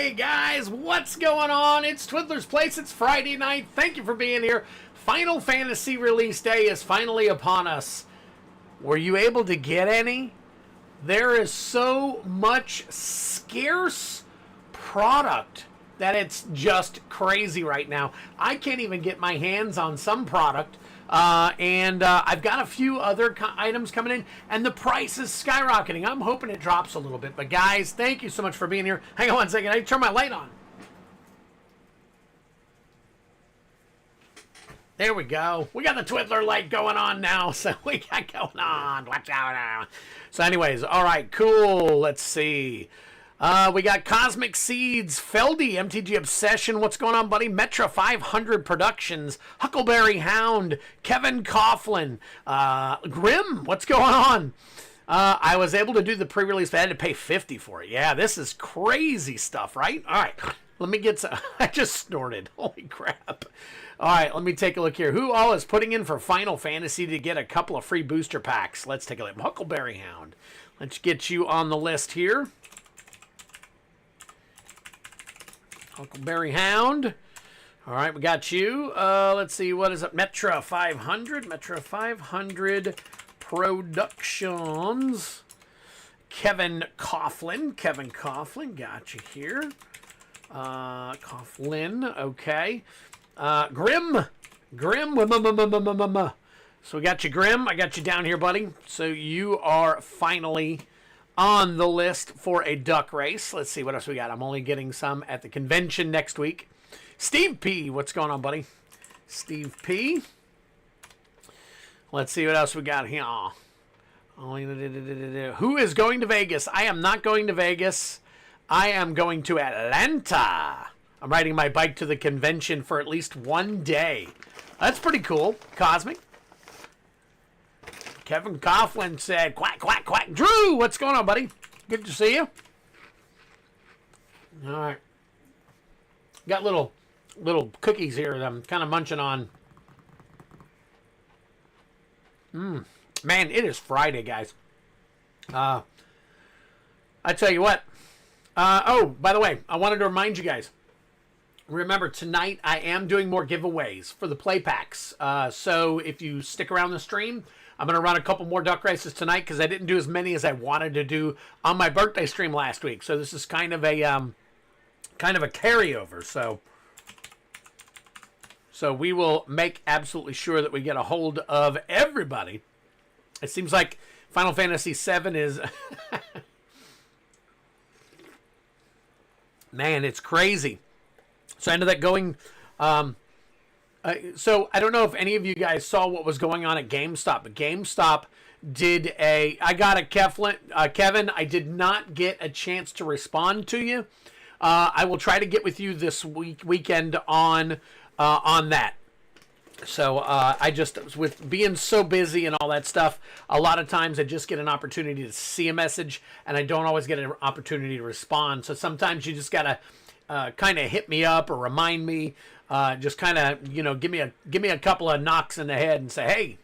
Hey guys, what's going on? It's Twiddler's Place. It's Friday night. Thank you for being here. Final Fantasy release day is finally upon us. Were you able to get any? There is so much scarce product that it's just crazy right now. I can't even get my hands on some product. And I've got a few other items coming in, and the price is skyrocketing. I'm hoping it drops a little bit. But guys, thank you so much for being here. Hang on one second. I turn my light on. There we go. We got the Twiddler light going on now. So we got going on. Watch out. So anyways, all right, cool. Let's see. We got Cosmic Seeds, Feldy, MTG Obsession, what's going on, buddy? Metra 500 Productions, Huckleberry Hound, Kevin Coughlin, Grim, what's going on? I was able to do the pre-release, but I had to pay $50 for it. Yeah, this is crazy stuff, right? All right, let me get some. I just snorted. Holy crap. All right, let me take a look here. Who all is putting in for Final Fantasy to get a couple of free booster packs? Let's take a look. Huckleberry Hound. Let's get you on the list here. Huckleberry Hound. All right, we got you. Let's see, what is it? Metra 500. Metra 500 Productions. Kevin Coughlin. Kevin Coughlin, got you here. Coughlin, okay. Grim. Grim. So we got you, Grim. I got you down here, buddy. So you are finally on the list for a duck race. Let's see what else we got. I'm only getting some at the convention next week. Steve P. What's going on, buddy? Steve P. Let's see what else we got here. Who is going to Vegas? I am not going to Vegas. I am going to Atlanta. I'm riding my bike to the convention for at least one day. That's pretty cool. Cosmic. Kevin Coughlin said, quack, quack, quack. Drew, what's going on, buddy? Good to see you. All right. Got little cookies here that I'm kind of munching on. Man, it is Friday, guys. I tell you what. Oh, by the way, I wanted to remind you guys. Remember, tonight I am doing more giveaways for the play packs. So if you stick around the stream, I'm going to run a couple more duck races tonight because I didn't do as many as I wanted to do on my birthday stream last week. So this is kind of a carryover. So we will make absolutely sure that we get a hold of everybody. It seems like Final Fantasy VII is... Man, it's crazy. So I ended up going... So I don't know if any of you guys saw what was going on at GameStop, but GameStop did a... I got a Kevin, I did not get a chance to respond to you. I will try to get with you this weekend on that. So I just, with being so busy and all that stuff, a lot of times I just get an opportunity to see a message, and I don't always get an opportunity to respond. So sometimes you just got to kind of hit me up or remind me. Just kind of, give me a couple of knocks in the head and say, hey.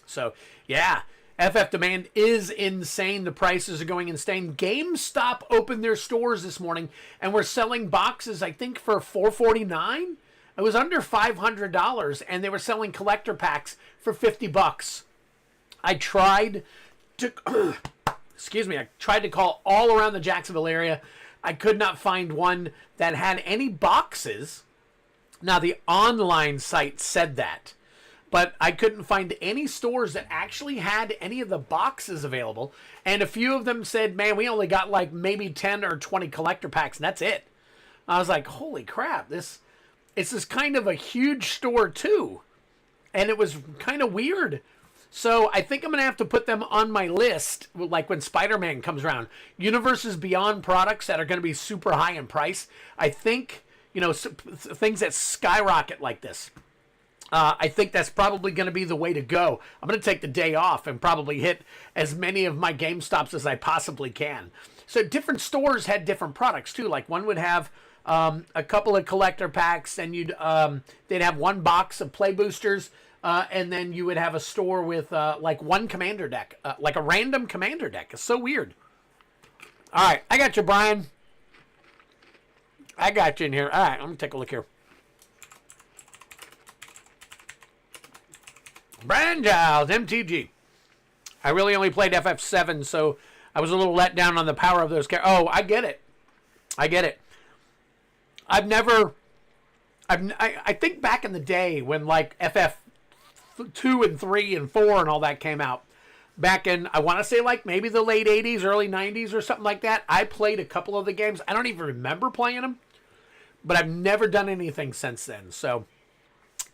So, yeah, FF demand is insane. The prices are going insane. GameStop opened their stores this morning, and we're selling boxes, I think, for $4.49. It was under $500, and they were selling collector packs for $50. I tried to, excuse me, I tried to call all around the Jacksonville area. I could not find one that had any boxes. Now, the online site said that, but I couldn't find any stores that actually had any of the boxes available. And a few of them said, man, we only got like maybe 10 or 20 collector packs, and that's it. I was like, holy crap, it's this kind of a huge store too. And it was kind of weird. So I think I'm going to have to put them on my list, like when Spider-Man comes around. Universes Beyond products that are going to be super high in price. I think... things that skyrocket like this. I think that's probably going to be the way to go. I'm going to take the day off and probably hit as many of my GameStops as I possibly can. So different stores had different products too. Like one would have a couple of collector packs, and they'd have one box of play boosters, and then you would have a store with like one commander deck, like a random commander deck. It's so weird. All right, I got you, Brian. I got you in here. All right, let me take a look here. Brand Giles, MTG. I really only played FF7, so I was a little let down on the power of those characters. Oh, I get it. I get it. I think back in the day when like FF2 and 3 and 4 and all that came out, back in, I want to say like maybe the late 80s, early 90s or something like that, I played a couple of the games. I don't even remember playing them, but I've never done anything since then. So,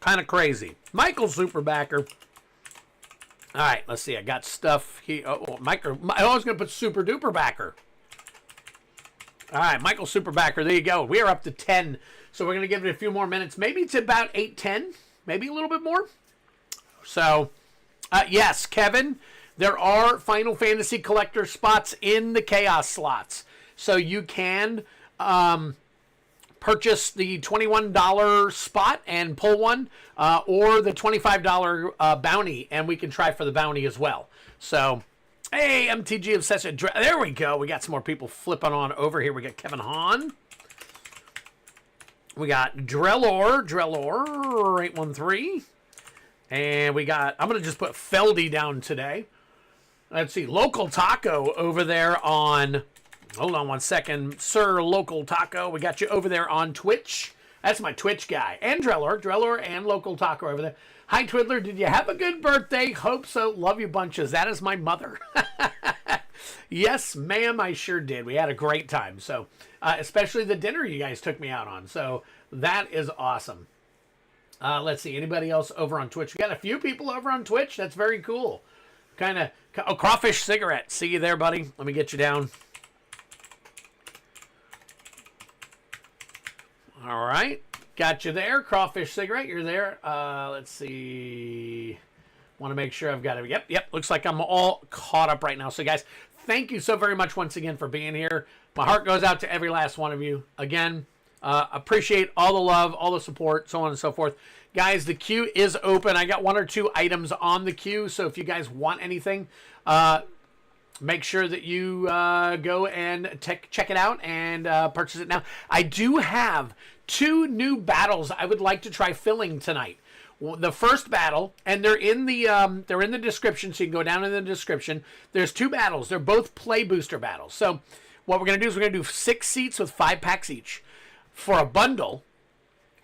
kind of crazy. Michael Superbacker. All right, let's see. I got stuff here. I was going to put Super Duper Backer. All right, Michael Superbacker. There you go. We are up to 10. So we're going to give it a few more minutes. Maybe it's about 8:10. Maybe a little bit more. So, yes, Kevin, there are Final Fantasy collector spots in the Chaos slots. So you can purchase the $21 spot and pull one, or the $25 bounty, and we can try for the bounty as well. So, hey, MTG Obsession. There we go. We got some more people flipping on over here. We got Kevin Hahn. We got Drellor 813. And we got, I'm going to just put Feldy down today. Let's see, Local Taco over there on, hold on one second, Sir Local Taco. We got you over there on Twitch. That's my Twitch guy. And Drellor and Local Taco over there. Hi, Twiddler. Did you have a good birthday? Hope so. Love you bunches. That is my mother. Yes, ma'am, I sure did. We had a great time. So, especially the dinner you guys took me out on. So, that is awesome. Let's see. Anybody else over on Twitch? We got a few people over on Twitch. That's very cool. Oh, Crawfish Cigarette. See you there, buddy. Let me get you down. All right. Got you there. Crawfish Cigarette. You're there. Let's see. Want to make sure I've got it. Yep. Looks like I'm all caught up right now. So, guys, thank you so very much once again for being here. My heart goes out to every last one of you. Again, appreciate all the love, all the support, so on and so forth. Guys, the queue is open. I got 1 or 2 items on the queue, so if you guys want anything, make sure that you go and check it out and purchase it now. I do have 2 new battles I would like to try filling tonight. The first battle, and they're in the description, so you can go down in the description. There's 2 battles. They're both play booster battles. So what we're going to do is we're going to do 6 seats with 5 packs each for a bundle,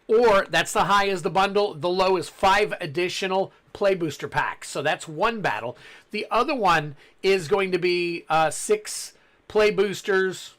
or that's the high is the bundle. The low is 5 additional play booster packs. So that's one battle. The other one is going to be 5 play boosters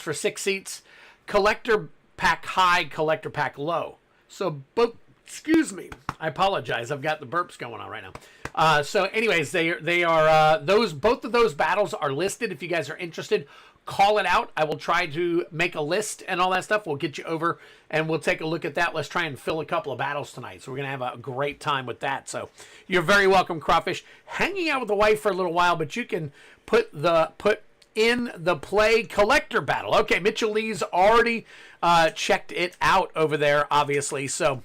for 6 seats. Collector pack high, collector pack low. So both, excuse me, I apologize. I've got the burps going on right now. So anyways, they are both of those battles are listed. If you guys are interested, call it out. I will try to make a list and all that stuff. We'll get you over and we'll take a look at that. Let's try and fill a couple of battles tonight. So we're going to have a great time with that. So you're very welcome, Crawfish. Hanging out with the wife for a little while, but you can put in the play collector battle. Okay, Mitchell Lee's already checked it out over there, obviously. So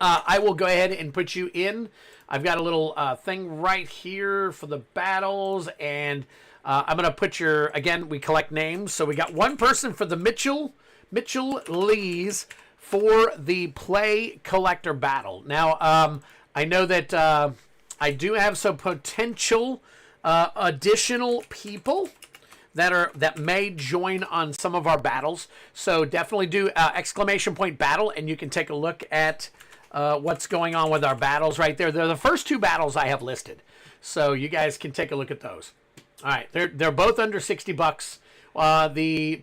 I will go ahead and put you in. I've got a little thing right here for the battles, and I'm going to put again, we collect names. So we got one person for the Mitchell Lees for the play collector battle. Now, I know that I do have some potential additional people that may join on some of our battles. So definitely do ! Battle, and you can take a look at what's going on with our battles right there. They're the first 2 battles I have listed. So you guys can take a look at those. All right, they're both under $60. The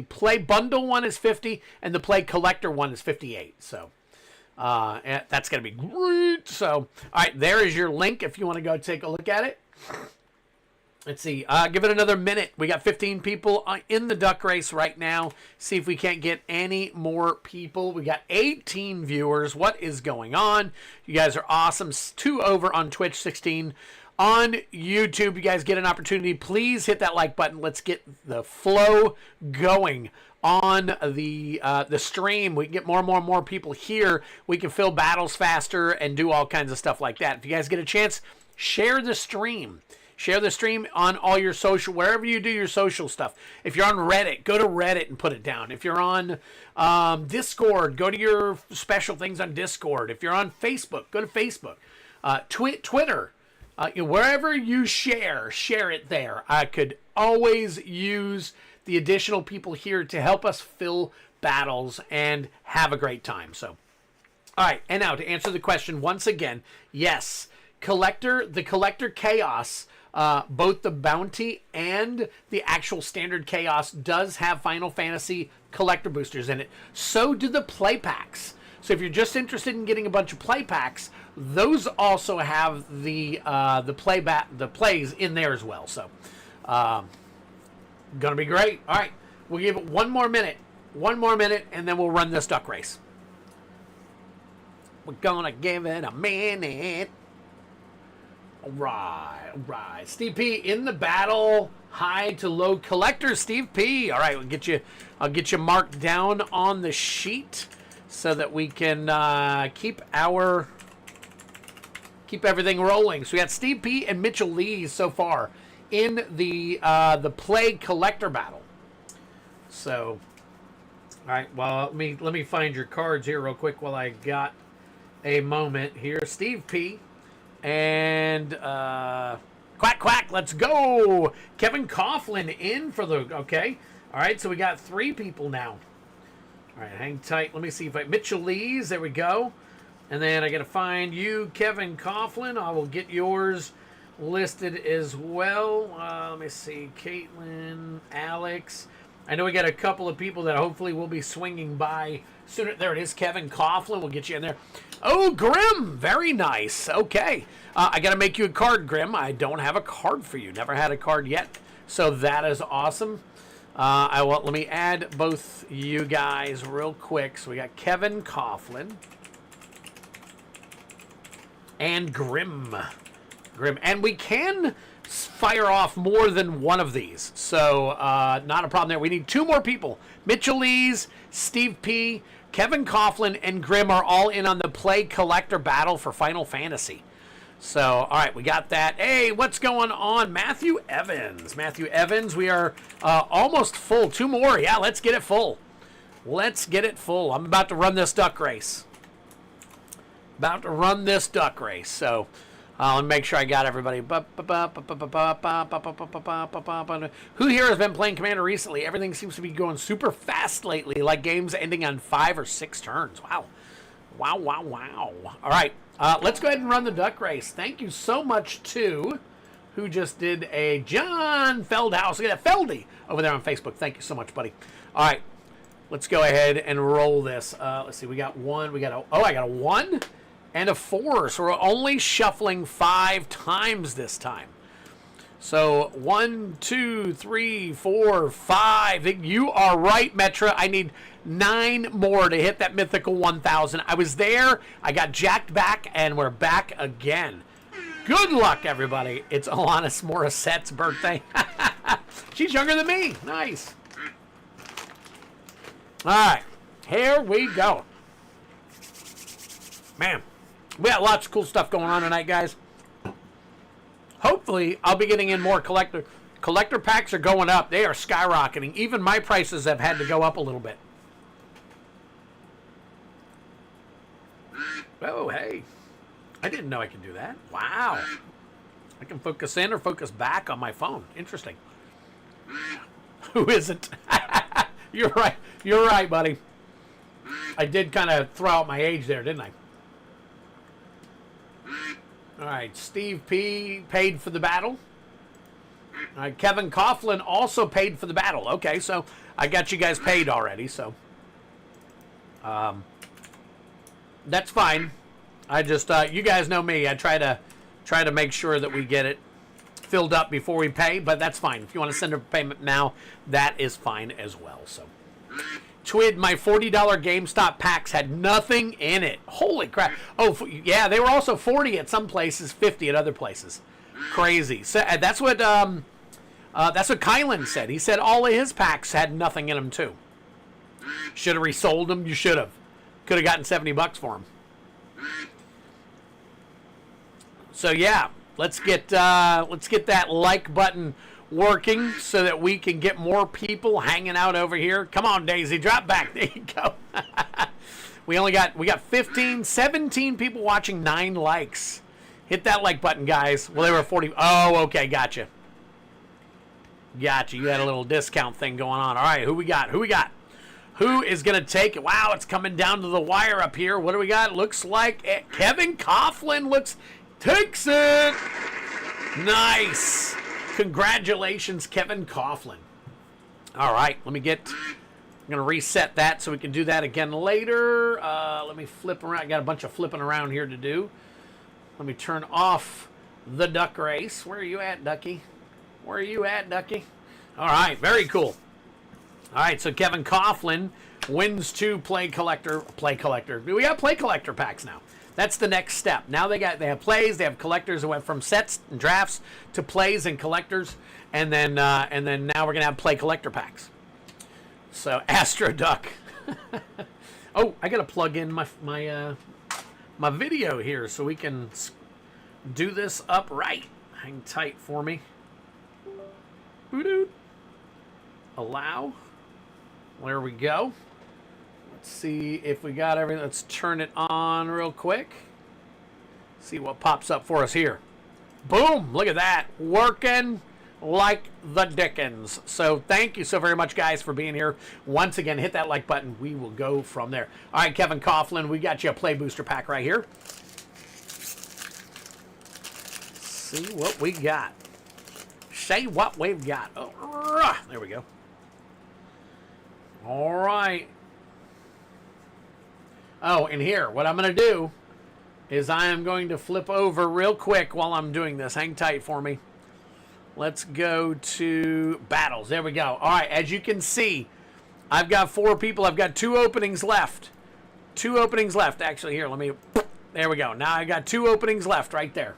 play bundle one is 50, and the play collector one is 58. So that's gonna be great. So all right, there is your link if you want to go take a look at it. Let's see. Give it another minute. We got 15 people in the duck race right now. See if we can't get any more people. We got 18 viewers. What is going on? You guys are awesome. 2 over on Twitch, 16 on YouTube. You guys get an opportunity. Please hit that like button. Let's get the flow going on the stream. We can get more and more people here. We can fill battles faster and do all kinds of stuff like that. If you guys get a chance, share the stream. Share the stream on all your social, wherever you do your social stuff. If you're on Reddit, go to Reddit and put it down. If you're on Discord, go to your special things on Discord. If you're on Facebook, go to Facebook. Twitter, wherever you share it there. I could always use the additional people here to help us fill battles and have a great time. So, all right, and now to answer the question once again, yes, the collector chaos, both the bounty and the actual standard chaos does have Final Fantasy collector boosters in it. So do the play packs. So if you're just interested in getting a bunch of play packs, those also have the plays in there as well. So, gonna be great. All right, we'll give it one more minute, and then we'll run this duck race. We're gonna give it a minute. All right. Steve P in the battle. High to low collector, Steve P. All right, I'll get you marked down on the sheet so that we can keep everything rolling. So we got Steve P and Mitchell Lee so far in the play collector battle. So, all right. Well, let me find your cards here real quick while I got a moment here. Steve P and Quack Quack. Let's go. Kevin Coughlin in for the okay. All right. So we got 3 people now. All right, hang tight. Let me see if Mitchell Lee's. There we go. And then I got to find you, Kevin Coughlin. I will get yours listed as well. Let me see. Caitlin, Alex. I know we got a couple of people that hopefully will be swinging by sooner. There it is, Kevin Coughlin. We'll get you in there. Oh, Grim. Very nice. Okay. I got to make you a card, Grim. I don't have a card for you. Never had a card yet. So that is awesome. Let me add both you guys real quick. So we got Kevin Coughlin and Grim. And we can fire off more than one of these. So not a problem there. We need 2 more people. Mitchell Lees, Steve P, Kevin Coughlin, and Grim are all in on the play collector battle for Final Fantasy. So, all right, we got that. Hey, what's going on? Matthew Evans, we are almost full. 2 more. Yeah, let's get it full. I'm about to run this duck race. So, let me make sure I got everybody. Who here has been playing Commander recently? Everything seems to be going super fast lately, like games ending on 5 or 6 turns. Wow. All right. Let's go ahead and run the duck race. Thank you so much to who just did a John Feldhouse. Look at that, Feldy over there on Facebook. Thank you so much, buddy. All right, let's go ahead and roll this. Let's see. We got 1. I got a 1 and a 4. So we're only shuffling 5 times this time. So 1, 2, 3, 4, 5. You are right, Metra. I need 9 more to hit that mythical 1,000. I was there. I got jacked back, and we're back again. Good luck, everybody. It's Alanis Morissette's birthday. She's younger than me. Nice. All right. Here we go. Man, we got lots of cool stuff going on tonight, guys. Hopefully, I'll be getting in more collector packs are going up. They are skyrocketing. Even my prices have had to go up a little bit. Oh, hey. I didn't know I could do that. Wow. I can focus in or focus back on my phone. Interesting. Who isn't? You're right, buddy. I did kind of throw out my age there, didn't I? All right, Steve P. paid for the battle. All right, Kevin Coughlin also paid for the battle. Okay, so I got you guys paid already, so that's fine. I just you guys know me. I try to make sure that we get it filled up before we pay, but that's fine. If you want to send a payment now, that is fine as well. So, Twid, my $40 GameStop packs had nothing in it. Holy crap! Oh, yeah, they were also 40 at some places, 50 at other places. Crazy. So that's what Kylan said. He said all of his packs had nothing in them too. Should have resold them. You should have. Could have gotten $70 for them. So yeah, let's get that like button working so that we can get more people hanging out over here. Come on, Daisy, drop back. There you go. we got 15, 17 people watching, 9 likes. Hit that like button, guys. Well, they were 40. Oh, okay, gotcha. Gotcha. You had a little discount thing going on. All right, who we got? Who we got? Who is going to take it? Wow, it's coming down to the wire up here. What do we got? Looks like Kevin Coughlin takes it. Nice. Congratulations, Kevin Coughlin. All right, I'm going to reset that so we can do that again later. Let me flip around. I got a bunch of flipping around here to do. Let me turn off the duck race. Where are you at, Ducky? Where are you at, Ducky? All right, very cool. All right, so Kevin Coughlin wins 2 play collector. We got play collector packs now. That's the next step. Now they have plays, they have collectors. It went from sets and drafts to plays and collectors, and then now we're gonna have play collector packs. So Astro Duck. Oh, I gotta plug in my video here so we can do this upright. Hang tight for me. Boo-doo. Allow. There we go. Let's see if we got everything. Let's turn it on real quick. See what pops up for us here. Boom! Look at that. Working like the dickens. So thank you so very much, guys, for being here. Once again, hit that like button. We will go from there. All right, Kevin Coughlin, we got you a play booster pack right here. See what we got. Say what we've got. Oh, there we go. All right. Oh, and here, what I'm going to do is I am going to flip over real quick while I'm doing this. Hang tight for me. Let's go to battles. There we go. All right, as you can see, I've got 4 people. I've got 2 openings left. 2 openings left. Actually, here, there we go. Now I got 2 openings left right there.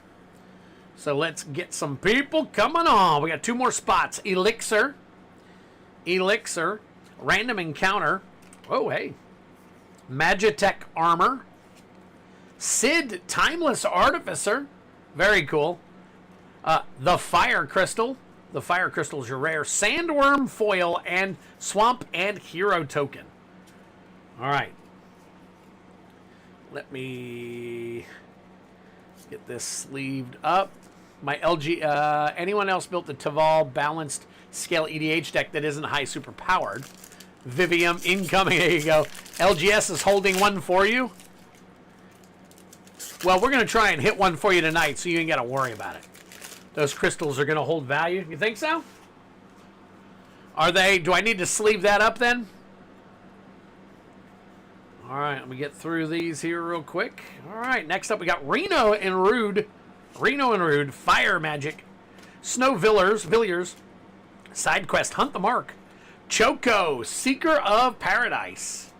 So let's get some people coming on. We got 2 more spots. Elixir. Random Encounter. Oh, hey. Magitech Armor. Sid, Timeless Artificer. Very cool. The Fire Crystal. The Fire Crystal is your rare. Sandworm Foil and Swamp and Hero Token. All right. Let me get this sleeved up. My LG, anyone else built the Taval balanced scale EDH deck that isn't high super powered? Vivium incoming. There you go. LGS is holding one for you. Well, we're going to try and hit one for you tonight, so you ain't got to worry about it. Those crystals are going to hold value. You think so? Are they? Do I need to sleeve that up then? All right, let me get through these here real quick. All right, next up we got Reno and Rude. Fire Magic. Snow Villiers. Side Quest, Hunt the Mark. Choco, Seeker of Paradise.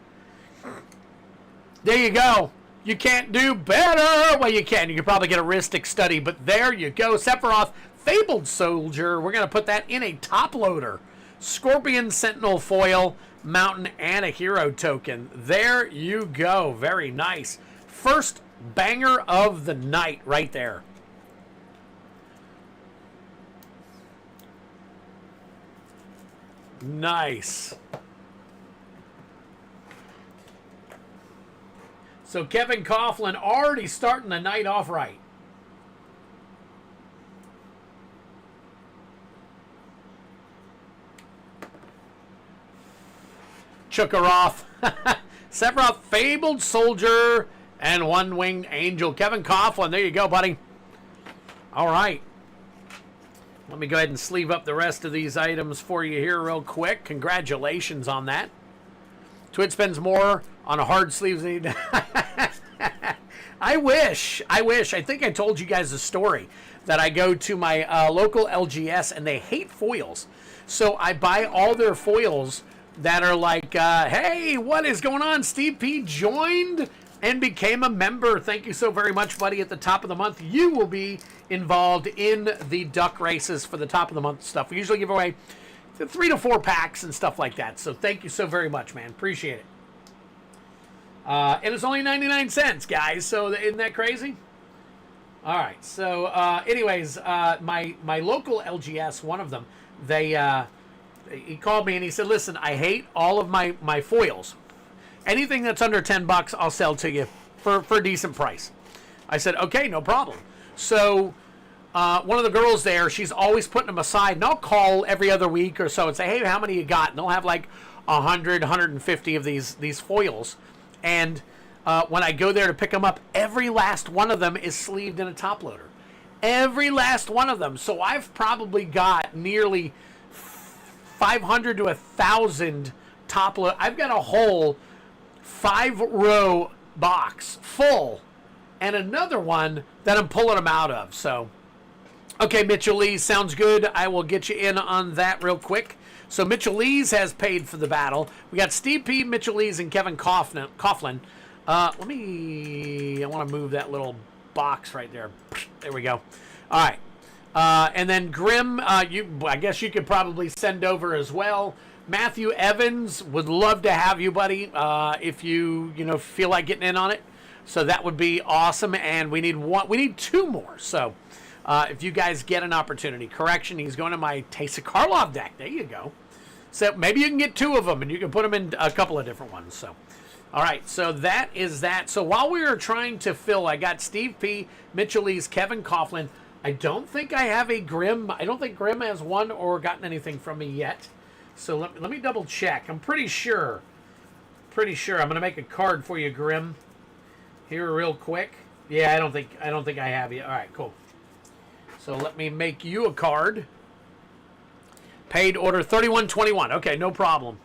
There you go. You can't do better. Well, you can. You can probably get a Ristic Study, but there you go. Sephiroth, Fabled Soldier. We're going to put that in a top loader. Scorpion, Sentinel Foil, Mountain, and a Hero Token. There you go. Very nice. First banger of the night right there. Nice. So Kevin Coughlin already starting the night off right. Chukaroth. Sephiroth, Fabled Soldier, and One-Winged Angel. Kevin Coughlin, there you go, buddy. All right. Let me go ahead and sleeve up the rest of these items for you here real quick. Congratulations on that. Twid spends more on a hard sleeve than he does. I wish. I think I told you guys a story that I go to my local LGS and they hate foils. So I buy all their foils that are like, hey, what is going on? Steve P joined and became a member. Thank you so very much, buddy. At the top of the month, you will be involved in the duck races for the top of the month stuff. We usually give away 3 to 4 packs and stuff like that. So thank you so very much, man. Appreciate it. And it's only 99 cents, guys. So isn't that crazy? All right. So, anyways, my local LGS, one of them, he called me and he said, "Listen, I hate all of my foils. Anything that's under $10, I'll sell to you for a decent price." I said, "Okay, no problem." So, one of the girls there, she's always putting them aside, and I'll call every other week or so and say, "Hey, how many you got?" And they'll have like 100, 150 of these foils, and when I go there to pick them up, every last one of them is sleeved in a top loader. Every last one of them. So I've probably got nearly 500 to 1,000 top load. I've got a whole 5-row box full, and another one that I'm pulling them out of. So, okay, Mitchell Lees, sounds good. I will get you in on that real quick. So Mitchell Lees has paid for the battle. We got Steve P, Mitchell Lees, and Kevin Coughlin. I want to move that little box right there. There we go. All right. And then Grim, I guess you could probably send over as well. Matthew Evans, would love to have you, buddy, if you feel like getting in on it. So that would be awesome. And we need 2 more. So if you guys get an opportunity, correction, he's going to my Taysa Karlov deck. There you go. So maybe you can get 2 of them, and you can put them in a couple of different ones. So. All right, so that is that. So while we are trying to fill, I got Steve P, Mitchell Lees, Kevin Coughlin. I don't think I have a Grim. I don't think Grim has won or gotten anything from me yet. So let me double check. I'm pretty sure. I'm going to make a card for you, Grim. Here real quick. Yeah, I don't think I have you. All right, cool. So let me make you a card. Paid order 3121. Okay, no problem.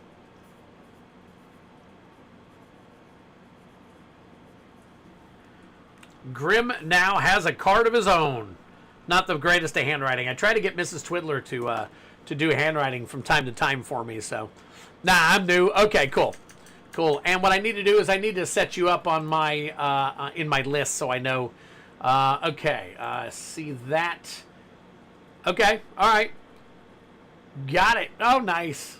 Grim now has a card of his own. Not the greatest of handwriting. I try to get Mrs. Twiddler to do handwriting from time to time for me. So, I'm new. Okay, cool. And what I need to do is I need to set you up on my in my list so I know. See that. Okay, all right. Got it. Oh, nice.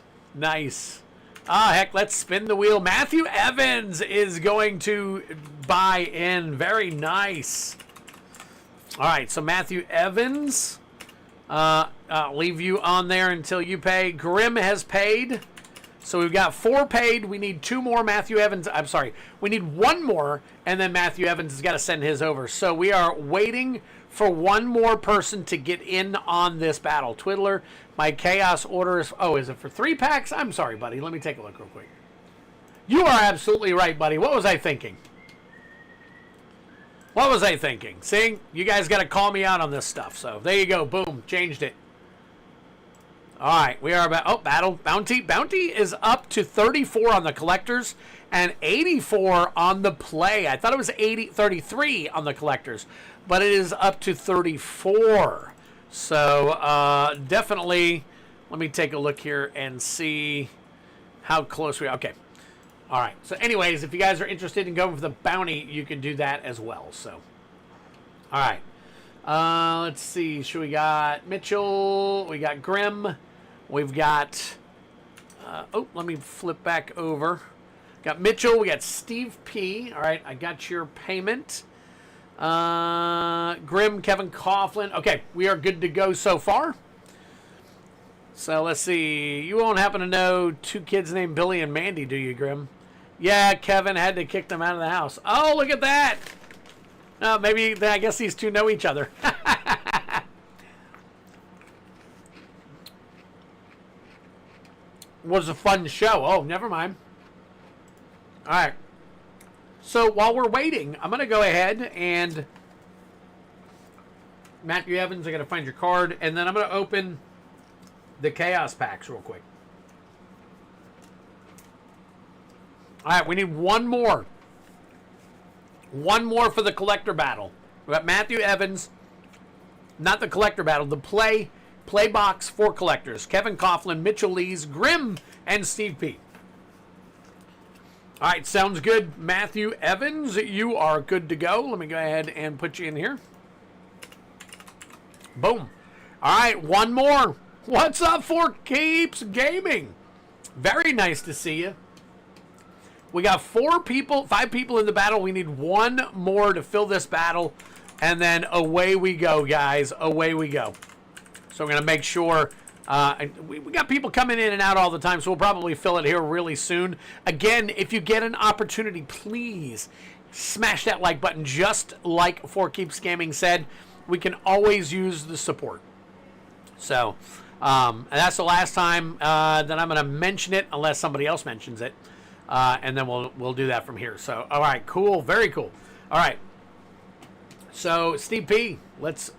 Heck, let's spin the wheel. Matthew Evans is going to buy in. Very nice. All right, so Matthew Evans, I'll leave you on there until you pay. Grim has paid. So we've got 4 paid. We need 2 more. Matthew Evans, I'm sorry. We need 1 more, and then Matthew Evans has got to send his over. So we are waiting for 1 more person to get in on this battle. Twiddler, my chaos order is... Oh, is it for 3 packs? I'm sorry, buddy. Let me take a look real quick. You are absolutely right, buddy. What was I thinking? See? You guys got to call me out on this stuff. So there you go. Boom. Changed it. All right. We are about... Oh, battle. Bounty. Bounty is up to 34 on the collectors and 84 on the play. I thought it was 33 on the collectors, but it is up to 34. So definitely, let me take a look here and see how close we are. Okay. All right. So anyways, if you guys are interested in going for the bounty, you can do that as well. So, all right. Let's see. We got Mitchell. We got Grim. We've got, let me flip back over. Got Mitchell. We got Steve P. All right. I got your payment. Grim, Kevin Coughlin. Okay. We are good to go so far. So let's see. You won't happen to know 2 kids named Billy and Mandy, do you, Grim? Yeah, Kevin had to kick them out of the house. Oh, look at that. Maybe, I guess these 2 know each other. Was a fun show. Oh, never mind. All right. So while we're waiting, I'm going to go ahead and... Matthew Evans, I got to find your card. And then I'm going to open the Chaos packs real quick. All right, we need 1 more. 1 more for the collector battle. We got Matthew Evans, not the collector battle, the play box for collectors. Kevin Coughlin, Mitchell Lees, Grim, and Steve P. All right, sounds good. Matthew Evans, you are good to go. Let me go ahead and put you in here. Boom. All right, 1 more. What's up for Keeps Gaming? Very nice to see you. We got 5 people in the battle. We need 1 more to fill this battle. And then away we go, guys. Away we go. So we're going to make sure... we got people coming in and out all the time, so we'll probably fill it here really soon. Again, if you get an opportunity, please smash that like button. Just like For Keep Scamming said, we can always use the support. So, and that's the last time that I'm going to mention it, unless somebody else mentions it. And then we'll do that from here. So, all right, cool, very cool. All right. So, Steve P, let's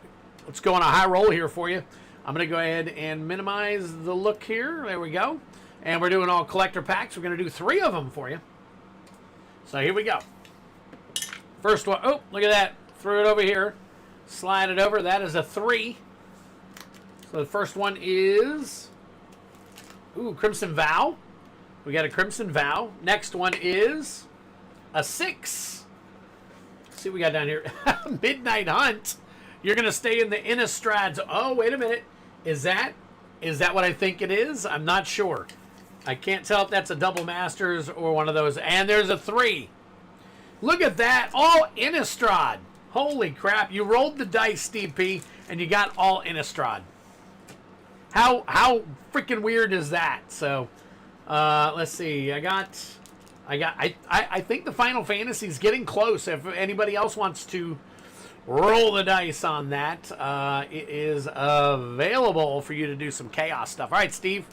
go on a high roll here for you. I'm going to go ahead and minimize the look here. There we go. And we're doing all collector packs. We're going to do 3 of them for you. So here we go. First one. Oh, look at that. Threw it over here. Slide it over. That is a 3. So the first one is... Ooh, Crimson Vow. We got a Crimson Vow. Next one is a 6. Let's see what we got down here. Midnight Hunt. You're going to stay in the Innistrads. Oh, wait a minute. Is that what I think it is? I'm not sure. I can't tell if that's a double masters or one of those. And there's a 3. Look at that. All Innistrad. Holy crap. You rolled the dice, Steve P, and you got all Innistrad. How freaking weird is that? So, let's see. I think the Final Fantasy is getting close. If anybody else wants to roll the dice on that, it is available for you to do some chaos stuff. All right, Steve,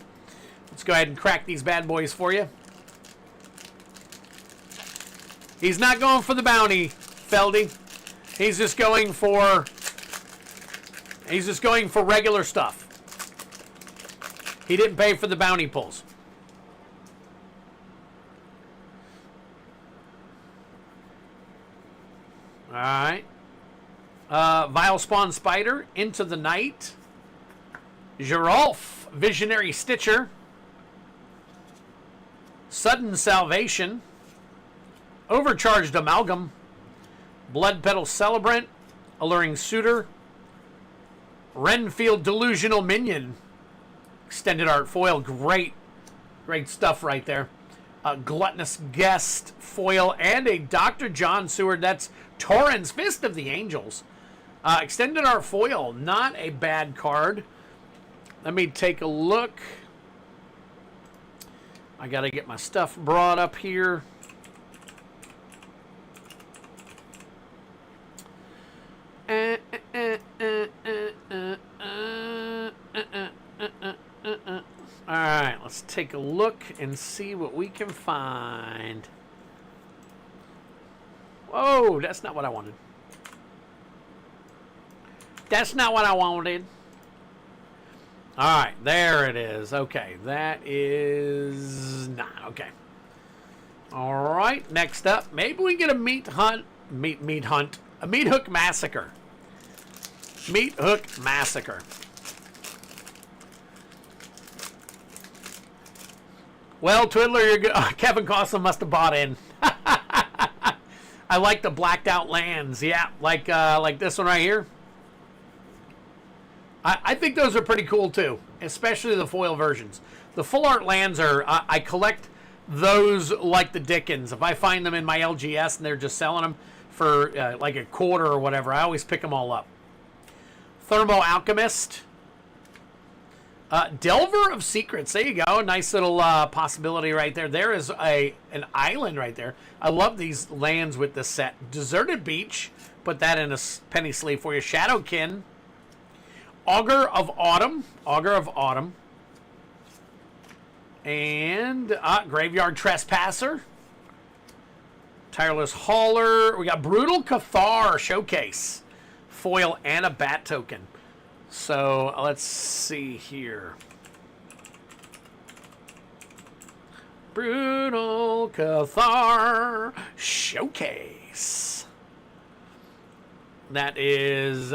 let's go ahead and crack these bad boys for you. He's not going for the bounty, Feldy. He's just going for regular stuff. He didn't pay for the bounty pulls. All right. Vile Spawn Spider, Into the Night. Geralf, Visionary Stitcher. Sudden Salvation. Overcharged Amalgam. Blood Petal Celebrant. Alluring Suitor. Renfield Delusional Minion. Extended Art Foil. Great stuff right there. Gluttonous Guest Foil. And a Dr. John Seward. That's Torrens, Fist of the Angels. Extended Art Foil. Not a bad card. Let me take a look. I got to get my stuff brought up here. Alright, let's take a look and see what we can find. Whoa, that's not what I wanted. That's not what I wanted. Alright, there it is. Okay, that is not okay. Alright, next up, maybe we can get a meat hook massacre. Meat hook massacre. Well, Twiddler, you're good. Kevin Costner must have bought in. I like the blacked out lands. Yeah, like this one right here. I think those are pretty cool too, especially the foil versions. The full art lands are, I collect those like the Dickens. If I find them in my LGS and they're just selling them for like a quarter or whatever, I always pick them all up. Thermo Alchemist. Delver of Secrets. There you go. Nice little possibility right there. There is an island right there. I love these lands with this set. Deserted Beach. Put that in a penny sleeve for you. Shadowkin. Augur of Autumn. Augur of Autumn. And Graveyard Trespasser. Tireless Hauler. We got Brutal Cathar Showcase. Foil and a bat token. So let's see here. Brutal Cathar Showcase. That is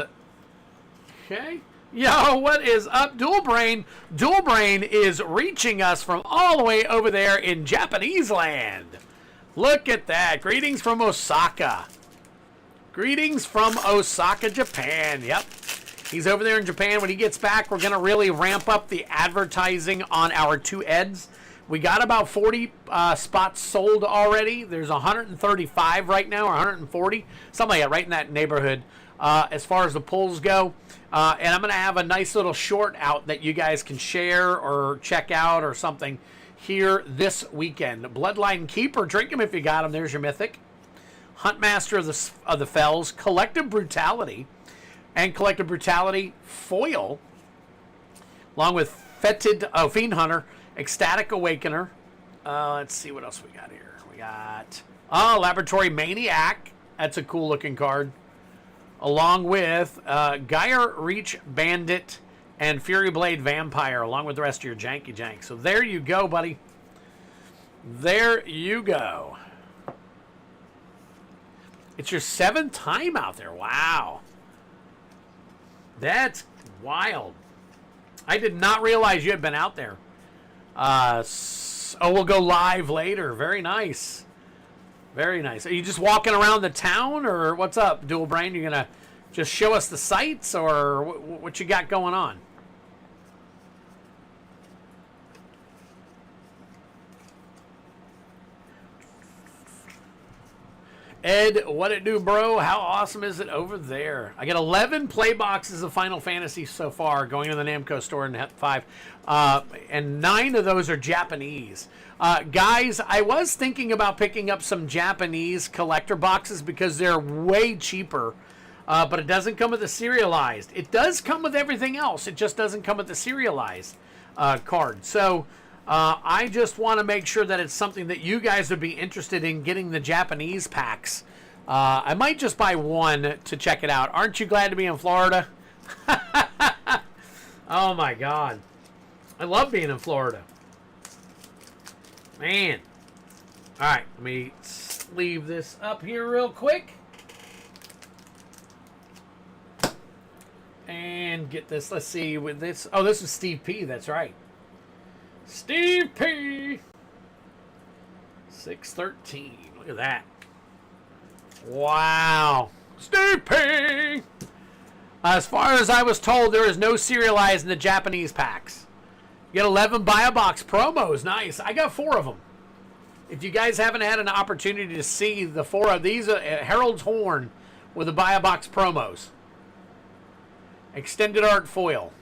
okay. Yo, what is up, Dual Brain? Dual Brain is reaching us from all the way over there in Japanese land. Look at that. Greetings from Osaka. Greetings from Osaka, Japan. Yep. He's over there in Japan. When he gets back, we're going to really ramp up the advertising on our 2 eds. We got about 40 spots sold already. There's 135 right now, or 140. Something like that, right in that neighborhood. as far as the pulls go. And I'm going to have a nice little short out that you guys can share or check out or something here this weekend. Bloodline Keeper, drink them if you got them. There's your Mythic. Huntmaster of the Fells, Collective Brutality, and Collective Brutality Foil, along with Fiend Hunter, Ecstatic Awakener. Let's see what else we got here. We got Laboratory Maniac. That's a cool looking card. Along with Gyre Reach Bandit and Fury Blade Vampire, along with the rest of your janky jank. So there you go, buddy. There you go. It's your 7th time out there. Wow. That's wild. I did not realize you had been out there. We'll go live later. Very nice. Very nice. Are you just walking around the town, or what's up, Dual Brain? You gonna just show us the sights, or what you got going on? Ed, what it do, bro? How awesome is it over there? I got 11 play boxes of Final Fantasy so far going to the Namco store in 5. And 9 of those are Japanese. Guys, I was thinking about picking up some Japanese collector boxes because they're way cheaper. But it doesn't come with the serialized. It does come with everything else. It just doesn't come with the serialized card. So I just want to make sure that it's something that you guys would be interested in getting the Japanese packs. I might just buy one to check it out. Aren't you glad to be in Florida? Oh my God. I love being in Florida. Man. All right, let me sleeve this up here real quick. And get this. Let's see with this. Oh, this is Steve P. That's right. Steve P. 613. Look at that. Wow. Steve P. As far as I was told, there is no serialized in the Japanese packs. You get 11 buy a box promos. Nice. I got 4 of them. If you guys haven't had an opportunity to see the 4 of these, Harold's Horn with the buy a box promos. Extended art foil.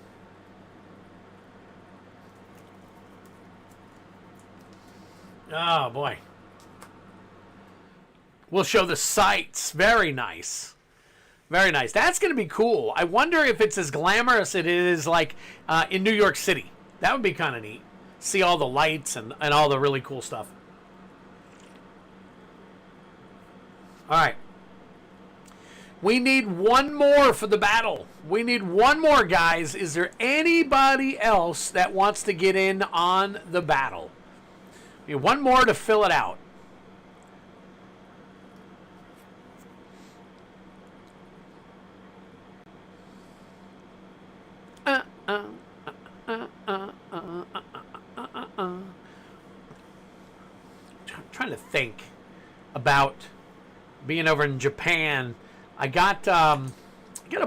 Oh, boy. We'll show the sights. Very nice. Very nice. That's going to be cool. I wonder if it's as glamorous as it is like in New York City. That would be kind of neat. See all the lights and all the really cool stuff. All right. We need one more for the battle. We need one more, guys. Is there anybody else that wants to get in on the battle? We need one more to fill it out. Trying to think about being over in Japan. I got a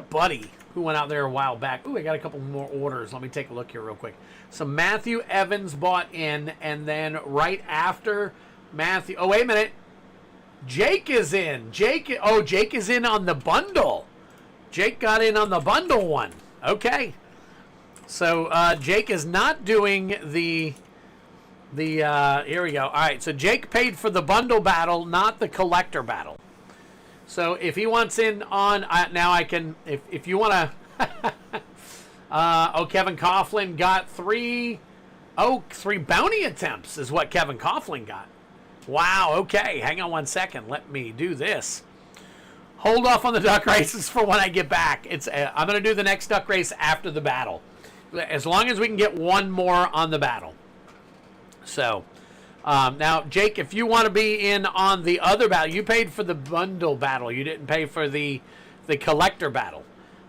buddy who went out there a while back. Ooh, I got a couple more orders. Let me take a look here real quick. So Matthew Evans bought in, and then right after Matthew... Oh, wait a minute. Jake is in. Jake is in on the bundle. Jake got in on the bundle one. Okay. So Jake is not doing the here we go. All right, so Jake paid for the bundle battle, not the collector battle. So if he wants in on, now I can, if you want to, Kevin Coughlin got 3 bounty attempts is what Kevin Coughlin got. Wow, okay, hang on one second. Let me do this. Hold off on the duck races for when I get back. I'm going to do the next duck race after the battle. As long as we can get one more on the battle. So, now, Jake, if you want to be in on the other battle, you paid for the bundle battle. You didn't pay for the collector battle.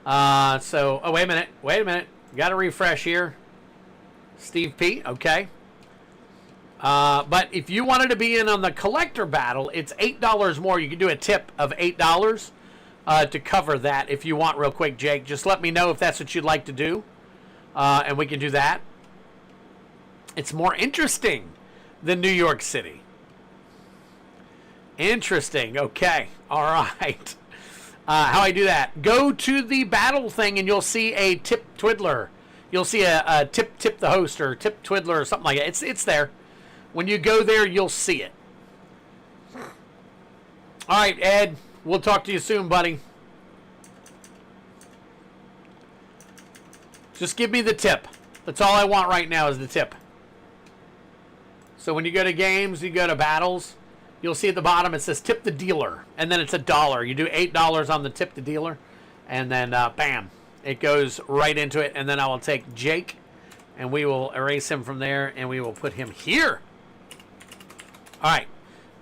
Oh, wait a minute. Got to refresh here. Steve P. Okay. But if you wanted to be in on the collector battle, it's $8 more. You can do a tip of $8 to cover that if you want real quick, Jake. Just let me know if that's what you'd like to do, and we can do that. It's more interesting than New York City. Interesting. Okay. All right. How I do that? Go to the battle thing and you'll see a tip Twiddler. You'll see a tip the host or tip Twiddler or something like that. It's there. When you go there, you'll see it. All right, Ed. We'll talk to you soon, buddy. Just give me the tip. That's all I want right now is the tip. So when you go to games, you go to battles, you'll see at the bottom it says tip the dealer. And then it's $1. You do $8 on the tip the dealer. And then, bam, it goes right into it. And then I will take Jake, and we will erase him from there, and we will put him here. All right.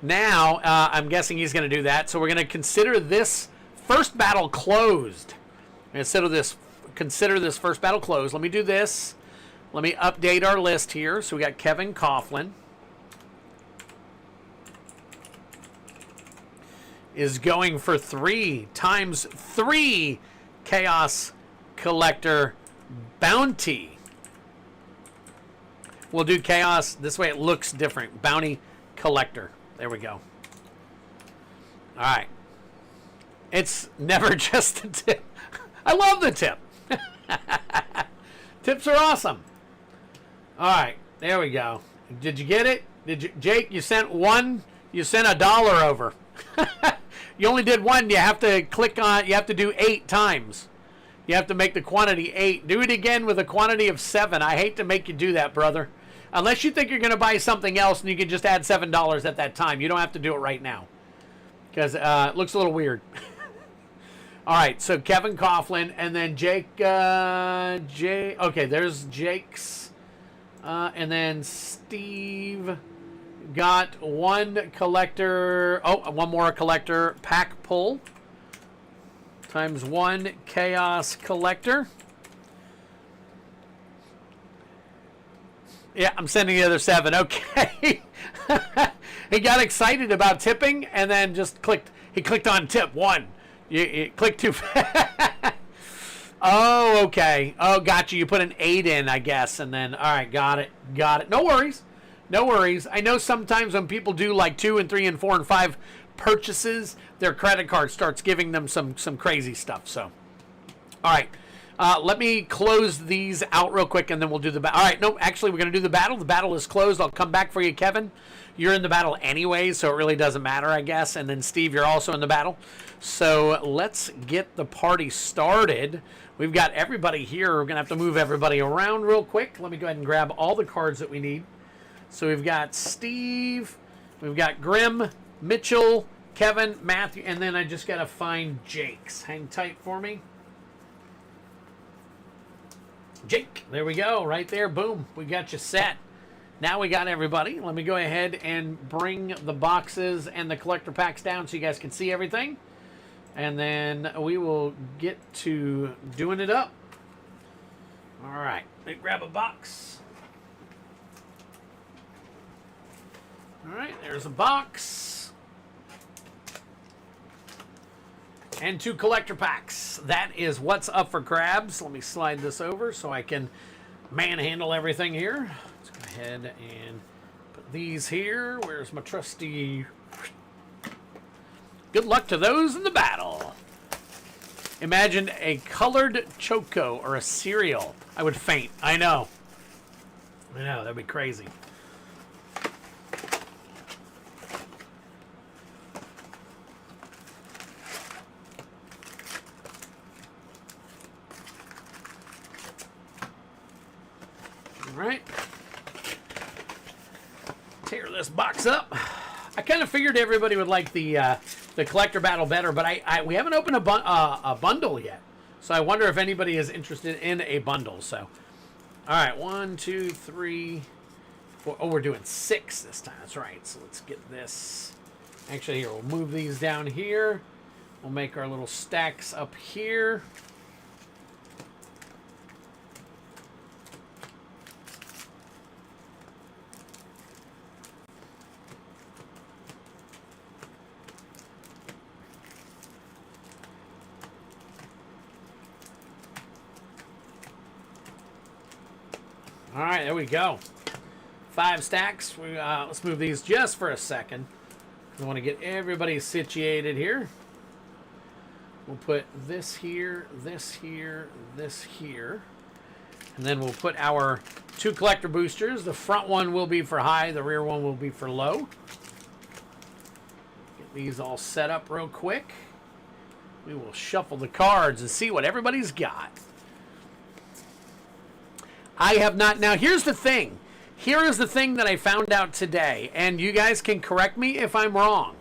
Now, I'm guessing he's going to do that. So we're going to consider this first battle closed. Consider this first battle closed. Let me do this. Let me update our list here. So we got Kevin Coughlin is going for 3 times 3 Chaos Collector Bounty. We'll do Chaos. This way it looks different. Bounty Collector. There we go. All right. It's never just a tip. I love the tip. Tips are awesome. All right, there we go. Did you get it? Did you, Jake? You sent one. You sent $1 over. You only did one. You have to click on. You have to do 8 times. You have to make the quantity 8. Do it again with a quantity of 7. I hate to make you do that, brother. Unless you think you're going to buy something else and you can just add $7 at that time. You don't have to do it right now because it looks a little weird. All right, so Kevin Coughlin and then Jake. Okay, there's Jake's. And then Steve got 1 collector. Oh, one more collector pack pull. Times 1 Chaos Collector. Yeah, I'm sending the other 7. Okay. He got excited about tipping and then just clicked. He clicked on tip 1. You click too fast. Oh, okay. Oh, gotcha. You put an 8 in, I guess, and then, all right, got it. No worries. No worries. I know sometimes when people do like 2 and 3 and 4 and 5 purchases, their credit card starts giving them some crazy stuff. So, all right. Let me close these out real quick, and then we'll do the battle. All right, no, actually, we're going to do the battle. The battle is closed. I'll come back for you, Kevin. You're in the battle anyway, so it really doesn't matter, I guess. And then, Steve, you're also in the battle. So let's get the party started. We've got everybody here. We're going to have to move everybody around real quick. Let me go ahead and grab all the cards that we need. So we've got Steve. We've got Grim, Mitchell, Kevin, Matthew, and then I just got to find Jake's. Hang tight for me. Jake, there we go, right there, boom, we got you set. Now we got everybody. Let me go ahead and bring the boxes and the collector packs down so you guys can see everything. And then we will get to doing it up. All right, let me grab a box. All right, there's a box. And 2 collector packs. That is what's up for grabs. Let me slide this over so I can manhandle everything here. Let's go ahead and put these here. Where's my trusty? Good luck to those in the battle. Imagine a colored choco or a cereal. I would faint. I know. That'd be crazy. Right, tear this box up. I kind of figured everybody would like the collector battle better, but we haven't opened a bundle yet, so I wonder if anybody is interested in a bundle. So, all right, 1, 2, 3, 4. Oh, we're doing 6 this time. That's right. So let's get this. Actually, here we'll move these down here. We'll make our little stacks up here. All right, there we go. 5 stacks. Let's move these just for a second. I want to get everybody situated here. We'll put this here, this here, this here. And then we'll put our 2 collector boosters. The front one will be for high, the rear one will be for low. Get these all set up real quick. We will shuffle the cards and see what everybody's got. I have not. Now, here's the thing. Here is the thing that I found out today, and you guys can correct me if I'm wrong.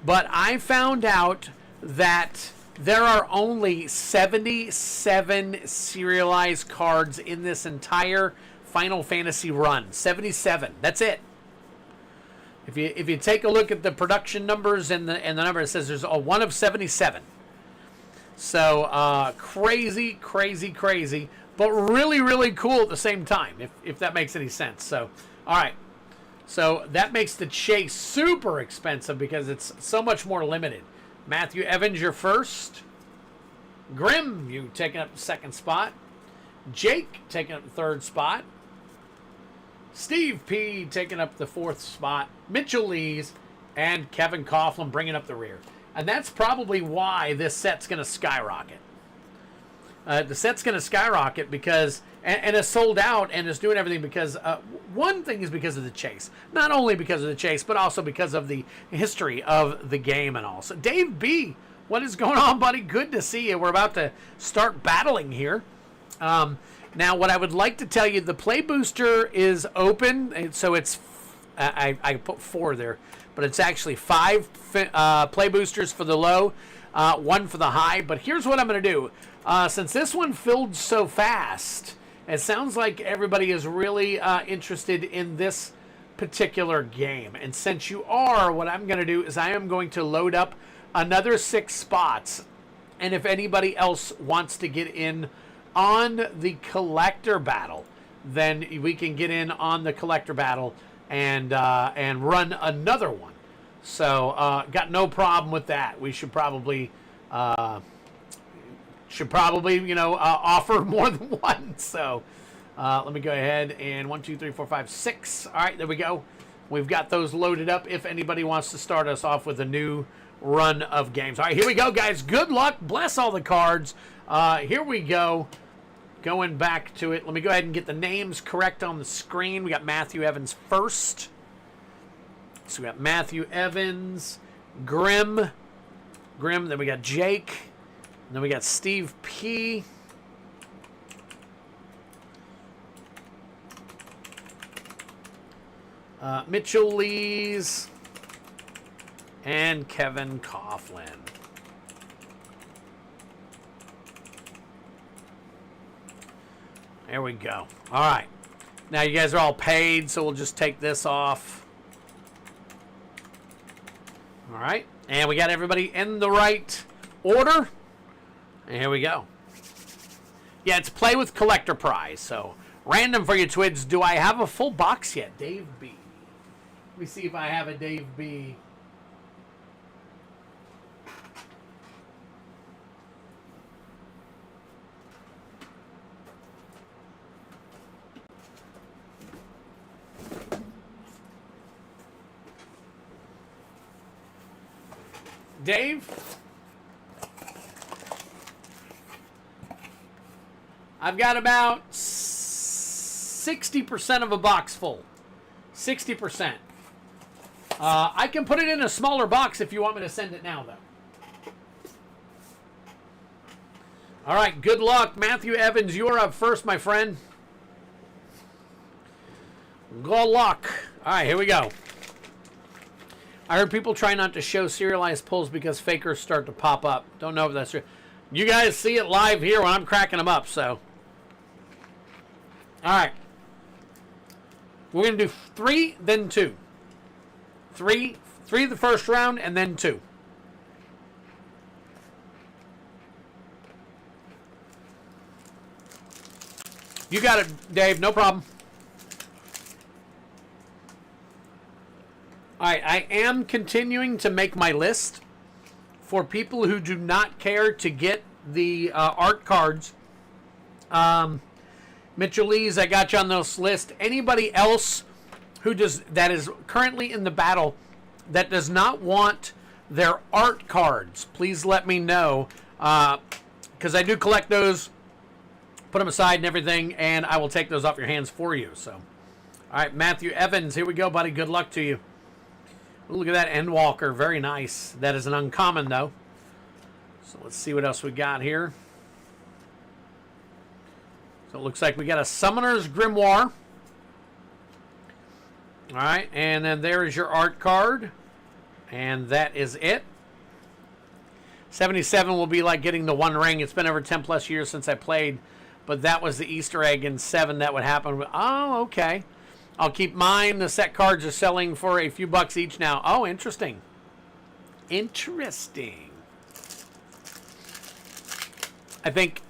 But I found out that there are only 77 serialized cards in this entire Final Fantasy run. 77. That's it. If you take a look at the production numbers and the number, it says there's a 1 of 77. So crazy, crazy, crazy, but really, really cool at the same time, if that makes any sense. So, all right. So that makes the chase super expensive because it's so much more limited. Matthew Evans, you're first. Grim, you taking up the 2nd spot. Jake taking up the 3rd spot. Steve P taking up the 4th spot. Mitchell Lees and Kevin Coughlin bringing up the rear. And that's probably why this set's going to skyrocket. The set's going to skyrocket because, and it's sold out and it's doing everything because, one thing is because of the chase. Not only because of the chase, but also because of the history of the game and all. So Dave B, what is going on, buddy? Good to see you. We're about to start battling here. Now, what I would like to tell you, the play booster is open. And so it's, I put 4 there, but it's actually 5 play boosters for the low, 1 for the high. But here's what I'm going to do. Since this one filled so fast, it sounds like everybody is really interested in this particular game. And since you are, what I'm going to do is I am going to load up another 6 spots. And if anybody else wants to get in on the collector battle, then we can get in on the collector battle and run another one. So got no problem with that. We should probably offer more than one. So let me go ahead and 1, 2, 3, 4, 5, 6. All right, there we go. We've got those loaded up if anybody wants to start us off with a new run of games. All right, here we go, guys. Good luck. Bless all the cards. Here we go. Going back to it. Let me go ahead and get the names correct on the screen. We got Matthew Evans first. So we got Matthew Evans, Grim, then we got Jake, and then we got Steve P. Mitchell Lees, and Kevin Coughlin. There we go. All right. Now you guys are all paid, so we'll just take this off. All right. And we got everybody in the right order. And here we go. Yeah, it's play with collector prize. So random for you, Twids. Do I have a full box yet? Dave B. Let me see if I have a Dave B. Dave, I've got about 60% of a box full. 60%. I can put it in a smaller box if you want me to send it now, though. All right, good luck. Matthew Evans, you're up first, my friend. Good luck. All right, here we go. I heard people try not to show serialized pulls because fakers start to pop up. Don't know if that's true. You guys see it live here when I'm cracking them up, so. All right. We're going to do 3, then 2. 3 the first round, and then 2. You got it, Dave. No problem. All right, I am continuing to make my list for people who do not care to get the art cards. Mitchell Lees, I got you on this list. Anybody else that is currently in the battle that does not want their art cards, please let me know. because I do collect those, put them aside and everything, and I will take those off your hands for you. So, all right, Matthew Evans, here we go, buddy. Good luck to you. Ooh, look at that Endwalker. Very nice. That is an uncommon, though. So let's see what else we got here. So it looks like we got a Summoner's Grimoire. All right, and then there is your art card. And that is it. 77 will be like getting the One Ring. It's been over 10 plus years since I played, but that was the Easter egg in 7 that would happen. Oh, okay. I'll keep mine. The set cards are selling for a few bucks each now. Oh, interesting. Interesting. I think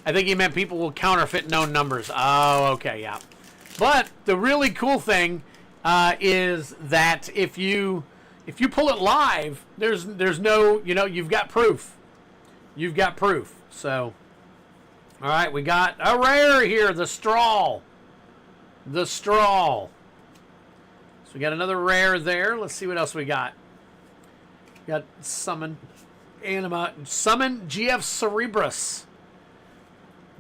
he meant people will counterfeit known numbers. Oh, okay, yeah. But the really cool thing is that if you pull it live, there's no, you've got proof. You've got proof. So, all right, we got a rare here, the Straw. The Straw. So we got another rare there. Let's see what else we got. We got Summon Anima. Summon GF Cerebrus.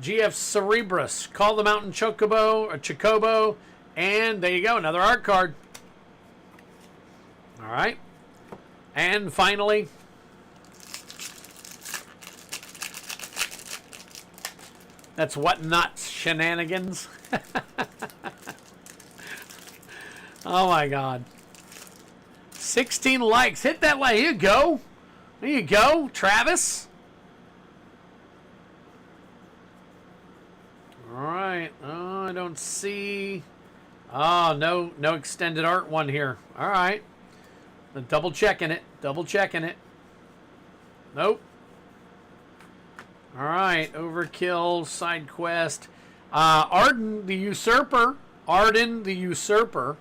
GF Cerebrus. Call the Mountain Chocobo. And there you go, another art card. All right. And finally, that's What Nuts Shenanigans. Oh my God. 16 likes. Hit that like. Here you go. There you go, Travis. All right. Oh, I don't see. Oh, no extended art one here. All right. Double checking it. Double checking it. Nope. All right. Overkill. Side quest. Arden the Usurper. Arden the Usurper.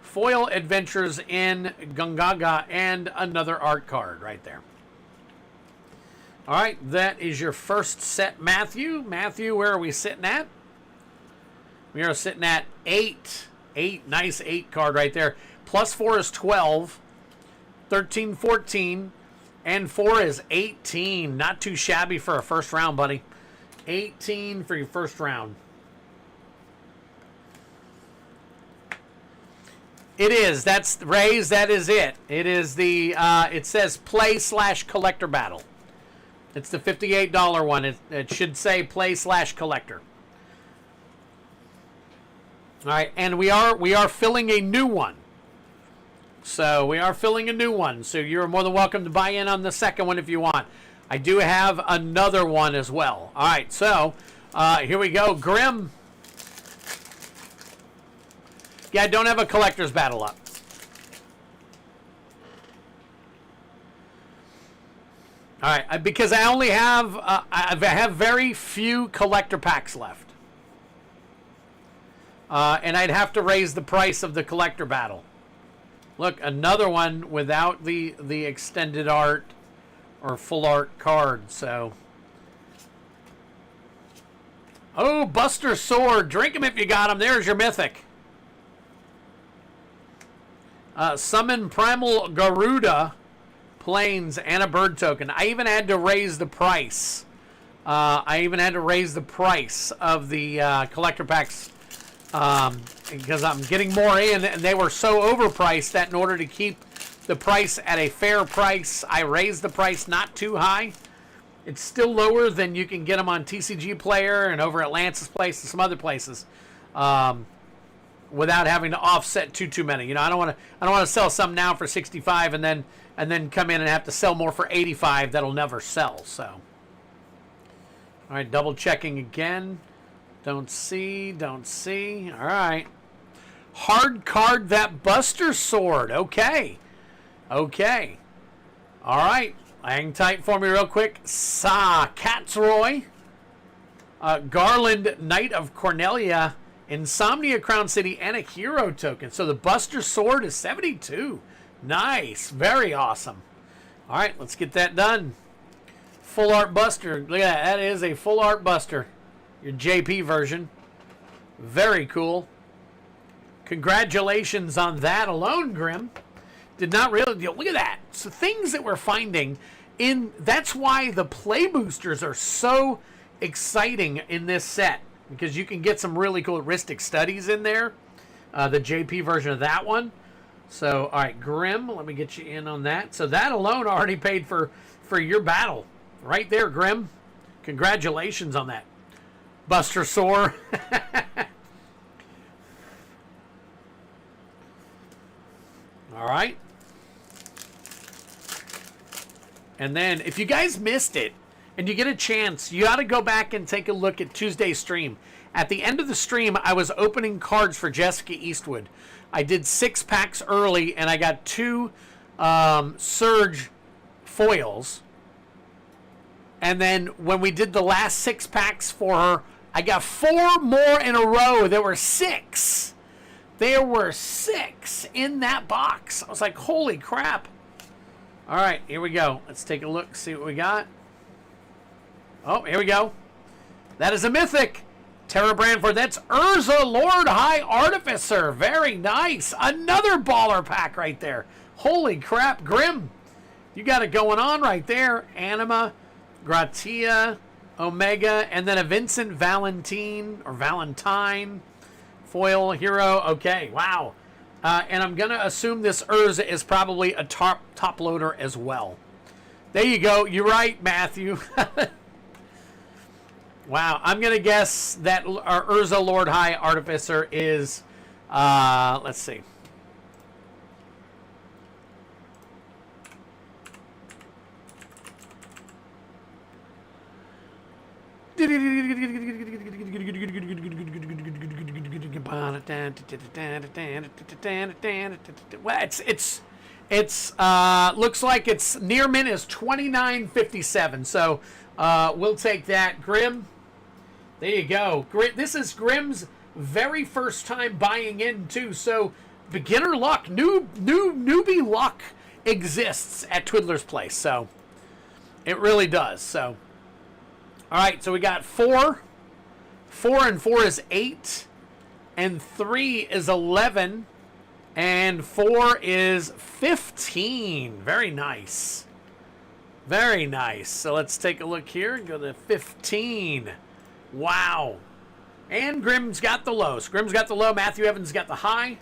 Foil Adventures in Gungaga. And another art card right there. All right. That is your first set, Matthew. Matthew, where are we sitting at? We are sitting at 8. 8. Nice 8 card right there. Plus 4 is 12. 13, 14, and 4 is 18. Not too shabby for a first round, buddy. 18 for your first round. It is. That's Rays. That is it. It is the. It says play/collector battle. It's the $58 one. It should say play/collector. All right, and we are filling a new one. So we are filling a new one. So you're more than welcome to buy in on the second one if you want. I do have another one as well. All right, so here we go. Grim. Yeah, I don't have a collector's battle up. All right, because I only have I have very few collector packs left. And I'd have to raise the price of the collector battle. Look, another one without the extended art or full art card. So, oh, Buster Sword, drink him if you got him. There's your Mythic. Summon Primal Garuda, Plains, and a bird token. I even had to raise the price. I even had to raise the price of the collector packs. Because I'm getting more in, and they were so overpriced that in order to keep the price at a fair price, I raised the price not too high. It's still lower than you can get them on TCG Player and over at Lance's place and some other places, without having to offset too many. I don't want to sell some now for 65 and then come in and have to sell more for 85. That'll never sell. So, all right, double checking again. Don't see. All right. Hard card that Buster Sword. Okay. All right. Hang tight for me real quick. Catsroy. Garland, Knight of Cornelia. Insomnia, Crown City, and a hero token. So the Buster Sword is 72. Nice. Very awesome. All right. Let's get that done. Full art Buster. Look at that. That is a full art Buster. Your JP version. Very cool. Congratulations on that alone, Grim. Did not really... Look at that. So things that we're finding That's why the play boosters are so exciting in this set, because you can get some really cool heuristic studies in there. The JP version of that one. So, all right, Grim, let me get you in on that. So that alone already paid for your battle. Right there, Grim. Congratulations on that. Buster Sore. All right. And then, if you guys missed it, and you get a chance, you got to go back and take a look at Tuesday's stream. At the end of the stream, I was opening cards for Jessica Eastwood. I did 6 packs early, and I got 2 Surge foils. And then when we did the last 6 packs for her, I got 4 more in a row. There were 6. There were 6 in that box. I was like, holy crap. All right, here we go. Let's take a look, see what we got. Oh, here we go. That is a Mythic. Tara Branford. That's Urza, Lord High Artificer. Very nice. Another baller pack right there. Holy crap, Grim. You got it going on right there. Anima, Gratia, Omega, and then a Vincent Valentine or Valentine. Foil hero. Okay, wow. And I'm going to assume this Urza is probably a top loader as well. There you go. You're right, Matthew. Wow, I'm going to guess that our Urza Lord High Artificer is, let's see. Well, it's looks like it's near min is 29.57. So we'll take that. Grim. There you go. This is Grim's very first time buying in too. So beginner luck, newbie luck exists at Twiddler's Place. So it really does. So all right. So we got 4. 4 and 4 is 8, and 3 is 11, and 4 is 15. Very nice. Very nice. So let's take a look here and go to 15. Wow. And Grim's got the low. So Grim's got the low. Matthew Evans got the high.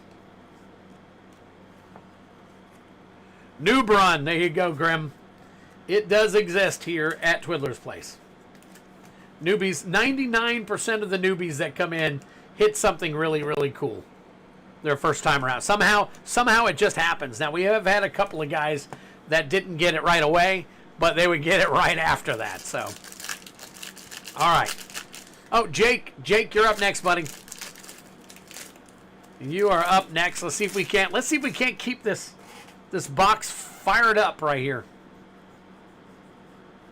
Noob Run. There you go, Grim. It does exist here at Twiddler's Place. Newbies, 99% of the newbies that come in hit something really, really cool their first time around. Somehow it just happens. Now, we have had a couple of guys that didn't get it right away, but they would get it right after that. So, all right. Oh, Jake, you're up next, buddy. You are up next. Let's see if we can't keep this box fired up right here.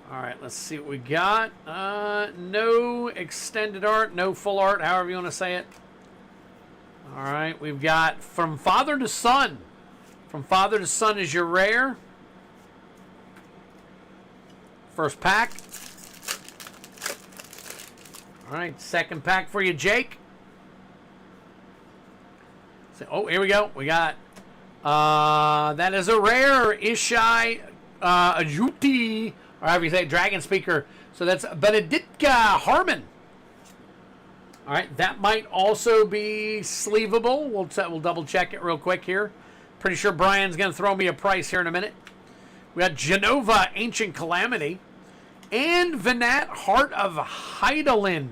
All right, let's see what we got. No extended art, no full art, however you want to say it. All right, we've got From Father to Son. From Father to Son is your rare. First pack. All right, second pack for you, Jake. So, oh, here we go. We got, that is a rare Ishai Ajuti, or however you say it, Dragon Speaker. So that's Benedicta Harmon. All right, that might also be sleevable. We'll double check it real quick here. Pretty sure Brian's going to throw me a price here in a minute. We got Genova, Ancient Calamity, and Venat, Heart of Hydaelyn,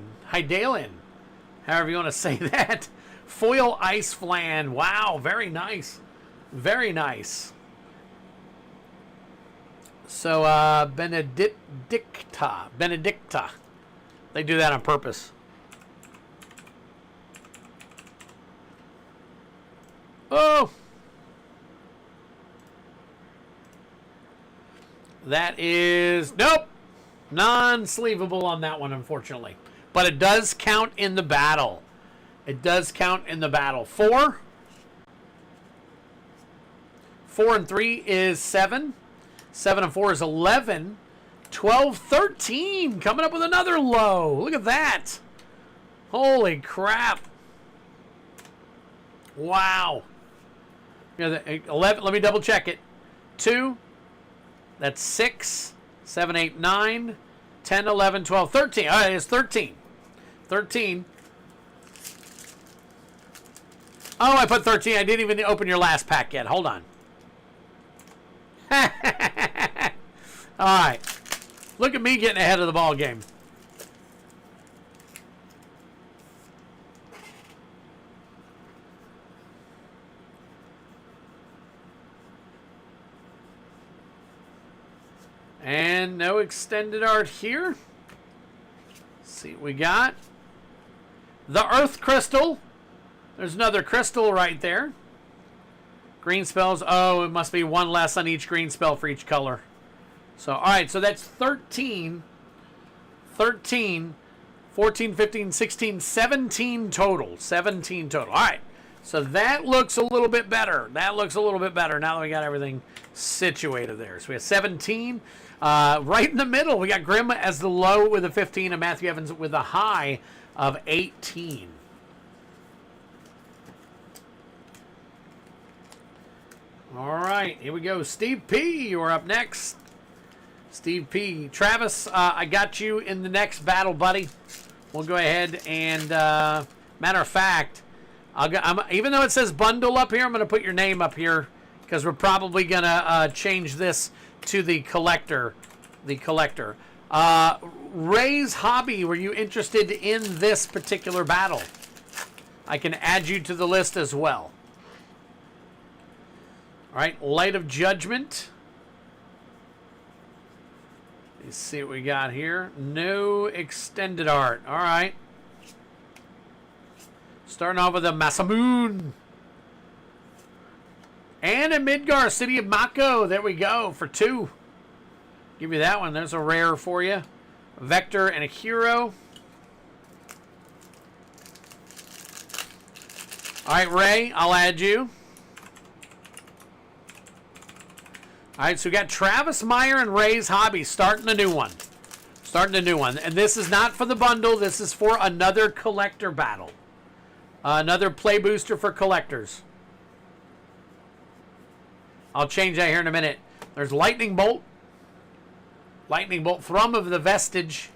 however you want to say that. Foil Ice Flan. Wow, very nice. Very nice. So, Benedicta. They do that on purpose. Oh! That is, nope, non-sleevable on that one, unfortunately. But it does count in the battle. It does count in the battle. 4 and 3 is 7. 7 and 4 is 11. 12, 13. Coming up with another low. Look at that. Holy crap. Wow. 11, let me double check it. 2. That's 6. 7, 8, 9, 10, 11, 12, 13. All right, it's 13. 13. Oh, I put 13. I didn't even open your last pack yet. Hold on. All right. Look at me getting ahead of the ball game. And no extended art here. Let's see what we got. The Earth Crystal. There's another crystal right there. Green spells. Oh, it must be one less on each green spell for each color. So, all right. So that's 13. 13. 14, 15, 16, 17 total. 17 total. All right. So that looks a little bit better. That looks a little bit better now that we got everything situated there. So we have 17. Right in the middle, we got Grimm as the low with a 15 and Matthew Evans with a high of 18. All right, here we go. Steve P., you're up next. Steve P. Travis, I got you in the next battle, buddy. We'll go ahead and, matter of fact, even though it says bundle up here, I'm going to put your name up here because we're probably going to change this to the collector. Ray's Hobby, were you interested in this particular battle? I can add you to the list as well. All right, Light of Judgment. Let's see what we got here. No extended art. All right. Starting off with a Masamune. And a Midgar, City of Mako. There we go for 2. Give you that one. There's a rare for you. Vector and a Hero. All right, Ray, I'll add you. All right, so we got Travis Meyer and Ray's Hobby starting a new one. And this is not for the bundle. This is for another collector battle. Another play booster for collectors. I'll change that here in a minute. There's Lightning Bolt. Lightning Bolt, Thrum of the Vestige.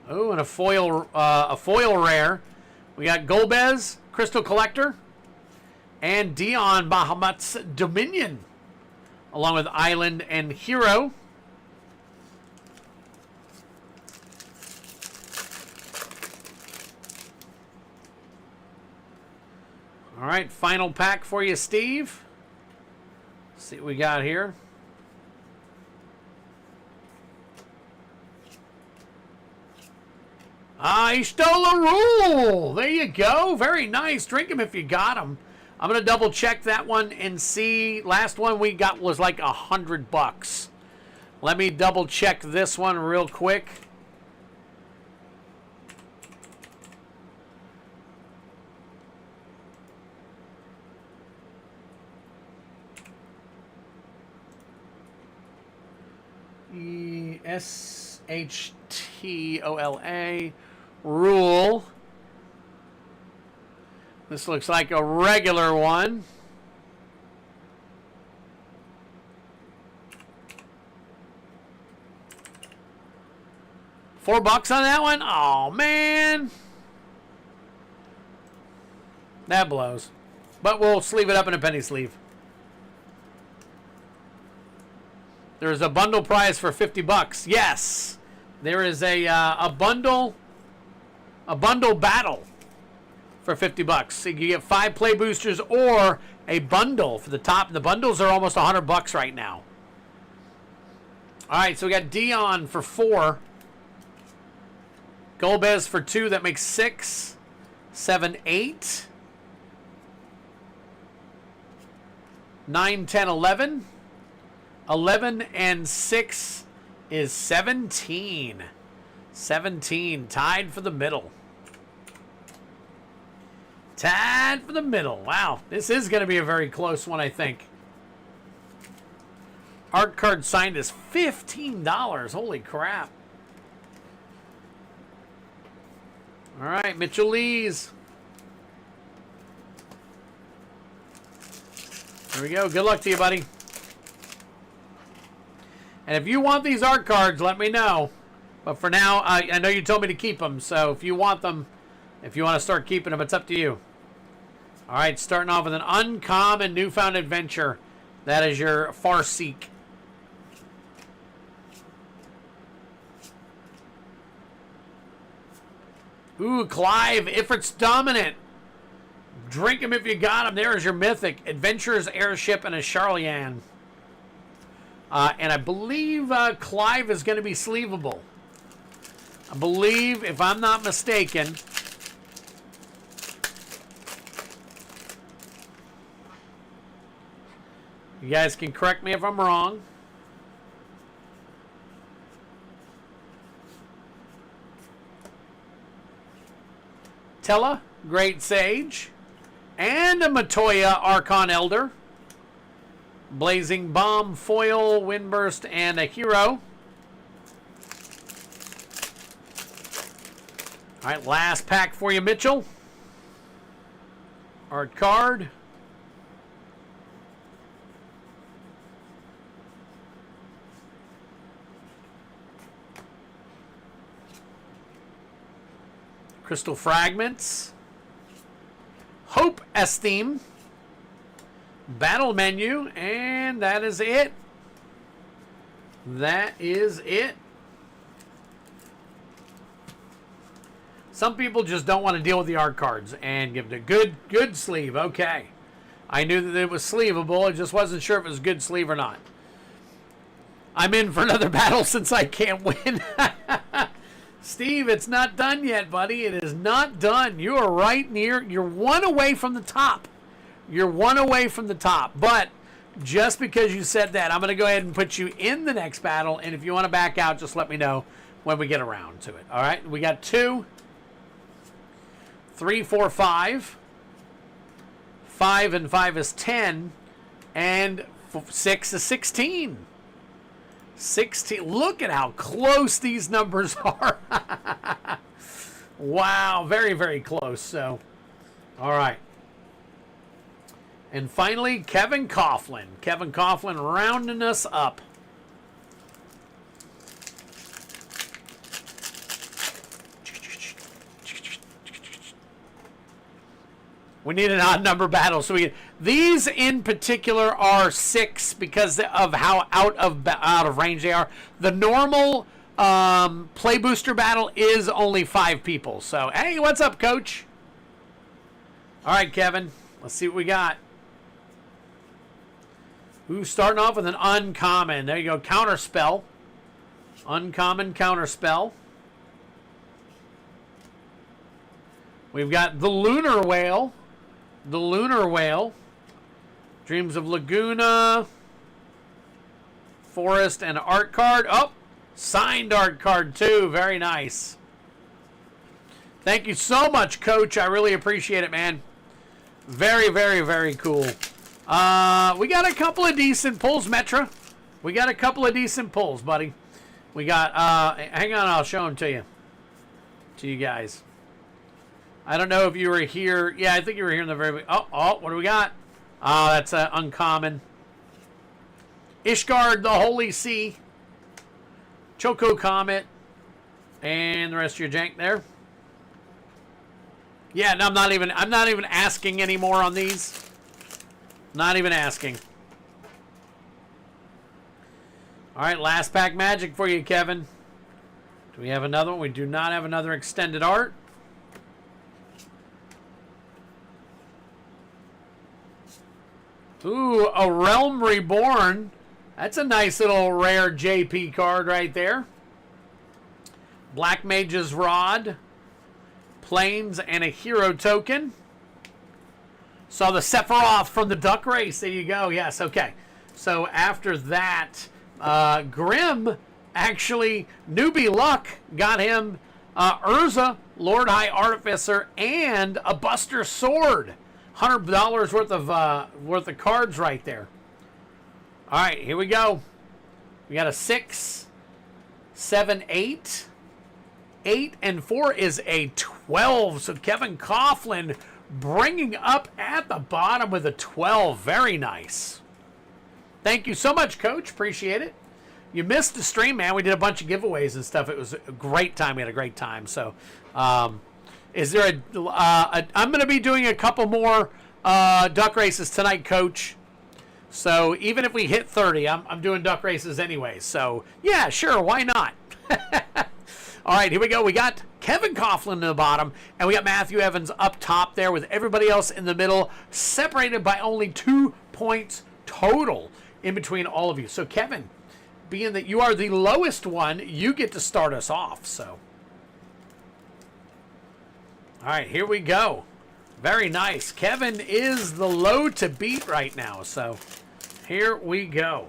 Oh, and a foil rare. We got Golbez, Crystal Collector. And Dion Bahamut's Dominion, along with Island and Hero. All right, final pack for you, Steve. Let's see what we got here. He stole a rule. There you go. Very nice. Drink him if you got him. I'm going to double check that one and see. Last one we got was like $100. Let me double check this one real quick. ESHTOLA rule. This looks like a regular one. $4 on that one? Oh, man. That blows. But we'll sleeve it up in a penny sleeve. There's a bundle prize for $50. Yes. There is a bundle battle for $50. So you get 5 play boosters or a bundle for the top. The bundles are almost $100 right now. All right, so we got Dion for 4. Golbez for 2. That makes 6. 7, 8. 9, 10, 11. 11 and 6 is 17. 17. Tied for the middle. Tied for the middle. Wow. This is going to be a very close one, I think. Art card signed is $15. Holy crap. All right, Mitchell Lees. There we go. Good luck to you, buddy. And if you want these art cards, let me know. But for now, I know you told me to keep them. So if you want them, if you want to start keeping them, it's up to you. All right, starting off with an uncommon Newfound Adventure. That is your Farseek. Ooh, Clive, Ifrit's Dominant. Drink him if you got him. There is your Mythic. Adventurer's Airship and a Charlian. And I believe Clive is going to be sleevable. I believe, if I'm not mistaken. You guys can correct me if I'm wrong. Tella, Great Sage. And a Matoya, Archon Elder. Blazing Bomb, Foil, Windburst, and a Hero. All right, last pack for you, Mitchell. Art card. Crystal Fragments. Hope Esteem. Battle Menu. And that is it. That is it. Some people just don't want to deal with the art cards and give it a good sleeve. Okay. I knew that it was sleevable. I just wasn't sure if it was good sleeve or not. I'm in for another battle since I can't win. Steve, it's not done yet, buddy. It is not done. You are right near. You're one away from the top. You're one away from the top. But just because you said that, I'm going to go ahead and put you in the next battle. And if you want to back out, just let me know when we get around to it. All right? We got 2, 3, 4, 5. 5 and 5 is 10. And 6 is 16. 16. Look at how close these numbers are. Wow. Very, very close. So, all right. And finally, Kevin Coughlin. Kevin Coughlin rounding us up. We need an odd number battle. So these in particular are 6 because of how out of range they are. The normal play booster battle is only 5 people. So, hey, what's up, Coach? All right, Kevin. Let's see what we got. Ooh, starting off with an uncommon. There you go. Counterspell. Uncommon Counterspell. We've got the Lunar Whale. The Lunar Whale. Dreams of Laguna. Forest and art card. Oh, signed art card too. Very nice. Thank you so much, Coach. I really appreciate it, man. Very, very, very cool. We got a couple of decent pulls, Metra. We got a couple of decent pulls, buddy. We got, hang on, I'll show them to you. To you guys. I don't know if you were here. Yeah, I think you were here in the very beginning. Oh, what do we got? Oh, that's uncommon. Ishgard, the Holy Sea. Choco Comet. And the rest of your jank there. Yeah, no, I'm not even asking anymore on these. Not even asking. All right, last pack magic for you, Kevin. Do we have another one? We do not have another extended art. Ooh, a Realm Reborn. That's a nice little rare JP card right there. Black Mage's Rod. Plains and a hero token. Saw the Sephiroth from the duck race. There you go. Yes, okay. So after that, Grim, actually, Newbie Luck got him Urza, Lord High Artificer, and a Buster Sword. $100 worth of cards right there. All right, here we go. We got a 6, 7, 8. 8 and 4 is a 12. So Kevin Coughlin bringing up at the bottom with a 12. Very nice. Thank you so much, Coach. Appreciate it. you missed the stream, man. We did a bunch of giveaways and stuff. It was a great time. We had a great time. So, is there I'm going to be doing a couple more duck races tonight, Coach. So even if we hit 30, I'm doing duck races anyway. So yeah, sure, why not? All right, here we go. We got Kevin Coughlin in the bottom, and we got Matthew Evans up top there with everybody else in the middle, separated by only 2 points total in between all of you. So Kevin, being that you are the lowest one, you get to start us off. So, all right, here we go. Very nice. Kevin is the low to beat right now. So here we go.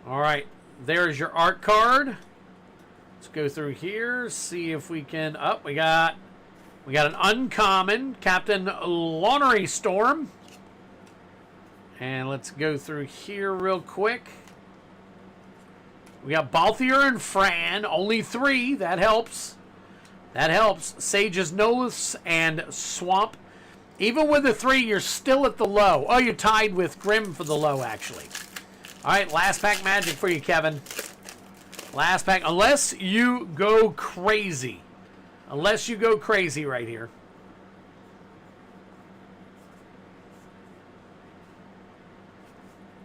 All right, there's your art card. Let's go through here, see if we can. Oh, we got an uncommon, Captain Lonery Storm. And let's go through here real quick. We got Balthier and Fran, only 3. That helps. That helps. Sage's Noliths and Swamp. Even with the 3, you're still at the low. Oh, you're tied with Grim for the low, actually. All right, last pack magic for you, Kevin. Last pack, unless you go crazy. Unless you go crazy right here.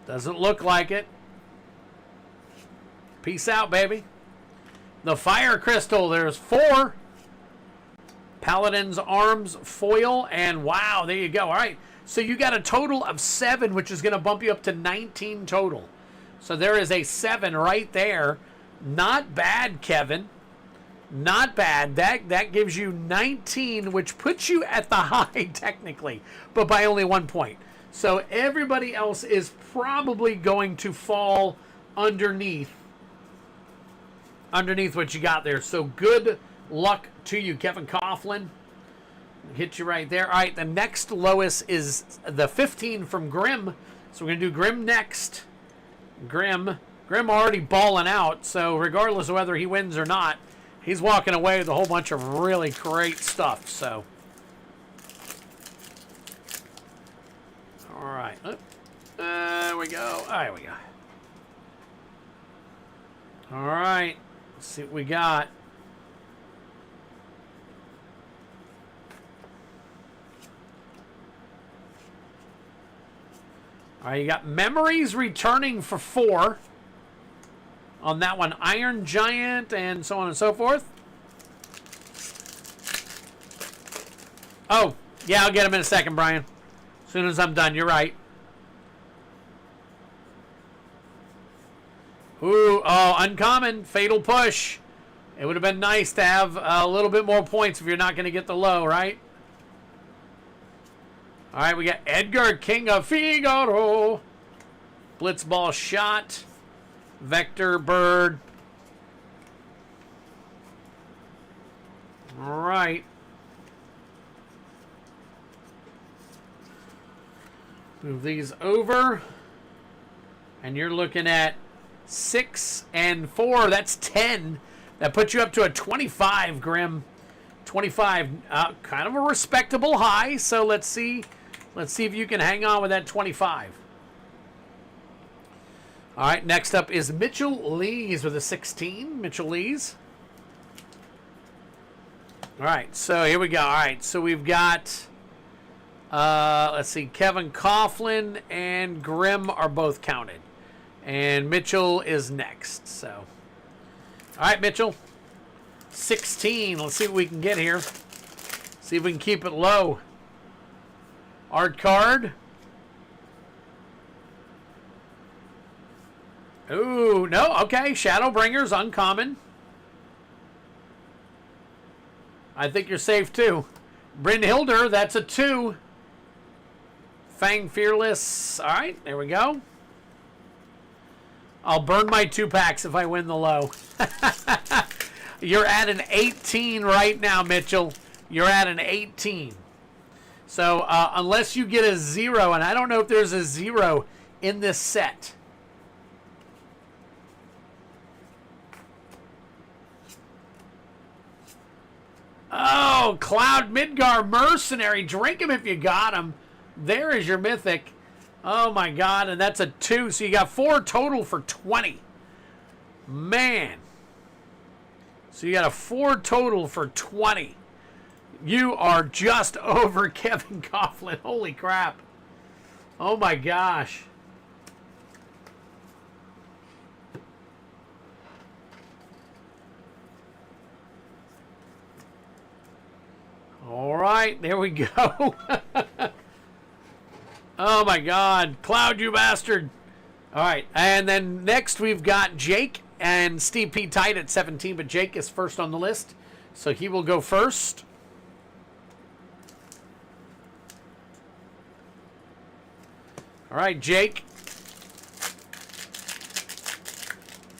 Doesn't look like it. Peace out, baby. The Fire Crystal, there's 4. Paladin's Arms foil, and wow, there you go. All right, so you got a total of 7, which is going to bump you up to 19 total. So there is a 7 right there. Not bad, Kevin. Not bad. That gives you 19, which puts you at the high technically, but by only 1 point. So everybody else is probably going to fall underneath what you got there. So good luck to you, Kevin Coughlin. Hit you right there. All right, the next lowest is the 15 from Grim. So we're going to do Grim next. Grim already balling out, so regardless of whether he wins or not, he's walking away with a whole bunch of really great stuff. So, all right, there we go. There we go. All right, let's see what we got. All right, you got Memories returning for 4. On that one, Iron Giant and so on and so forth. Oh, yeah, I'll get him in a second, Brian. As soon as I'm done, you're right. Ooh, oh, uncommon, Fatal Push. It would have been nice to have a little bit more points if you're not going to get the low, right? All right, we got Edgar, King of Figaro. Blitzball Shot. Vector Bird. All right. Move these over. And you're looking at 6 and 4. That's 10. That puts you up to a 25, Grim. 25. Kind of a respectable high. So let's see. Let's see if you can hang on with that 25. All right, next up is Mitchell Lees with a 16. Mitchell Lees. All right, so here we go. All right, so we've got, let's see, Kevin Coughlin and Grim are both counted. And Mitchell is next, so. All right, Mitchell. 16. Let's see what we can get here. See if we can keep it low. Art card. Ooh, no, okay. Shadowbringers, uncommon. I think you're safe, too. Brynhilder, that's a 2. Fang Fearless. All right, there we go. I'll burn my 2 packs if I win the low. You're at an 18 right now, Mitchell. You're at an 18. So, unless you get a 0, and I don't know if there's a 0 in this set. Oh, Cloud Midgar Mercenary. Drink him if you got him. There is your Mythic. Oh, my God. And that's a 2. So you got 4 total for 20. Man. So you got a 4 total for 20. You are just over Kevin Coughlin. Holy crap. Oh my gosh. All right, there we go. Oh my God. Cloud, you bastard. All right, and then next we've got Jake and Steve P tied at 17, but Jake is first on the list, so he will go first. All right, Jake.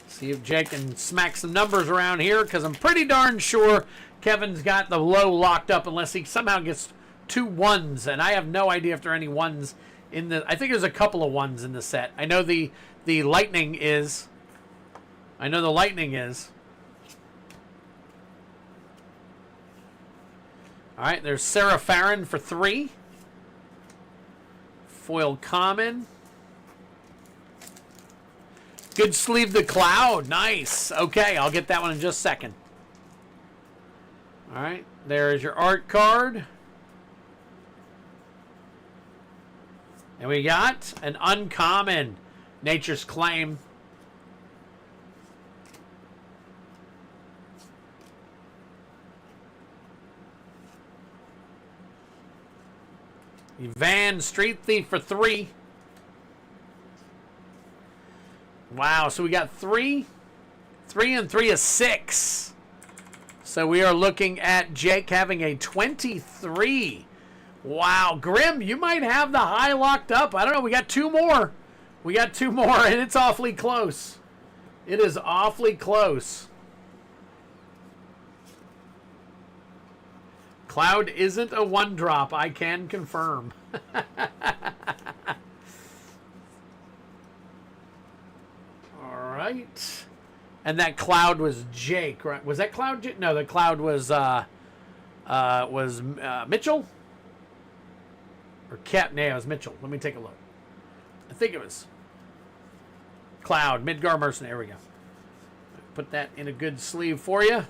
See if Jake can smack some numbers around here, because I'm pretty darn sure Kevin's got the low locked up unless he somehow gets 2 ones, and I have no idea if there are any ones in the... I think there's a couple of ones in the set. I know the lightning is... I know the lightning is. All right, there's Sarah Farron for 3. Foil common. Good sleeve the cloud. Nice. Okay, I'll get that one in just a second. All right, there's your art card. And we got an uncommon, Nature's Claim. Van Street Thief for 3. Wow, so we got 3. 3 and 3 is 6. So we are looking at Jake having a 23. Wow, Grim, you might have the high locked up. I don't know. We got 2 more. We got 2 more, and it's awfully close. It is awfully close. Cloud isn't a 1-drop, I can confirm. All right. And that Cloud was Jake, right? Was that Cloud? No, the Cloud was Mitchell? Or Cat? No, it was Mitchell. Let me take a look. I think it was Cloud, Midgar Mercenary. There we go. Put that in a good sleeve for you.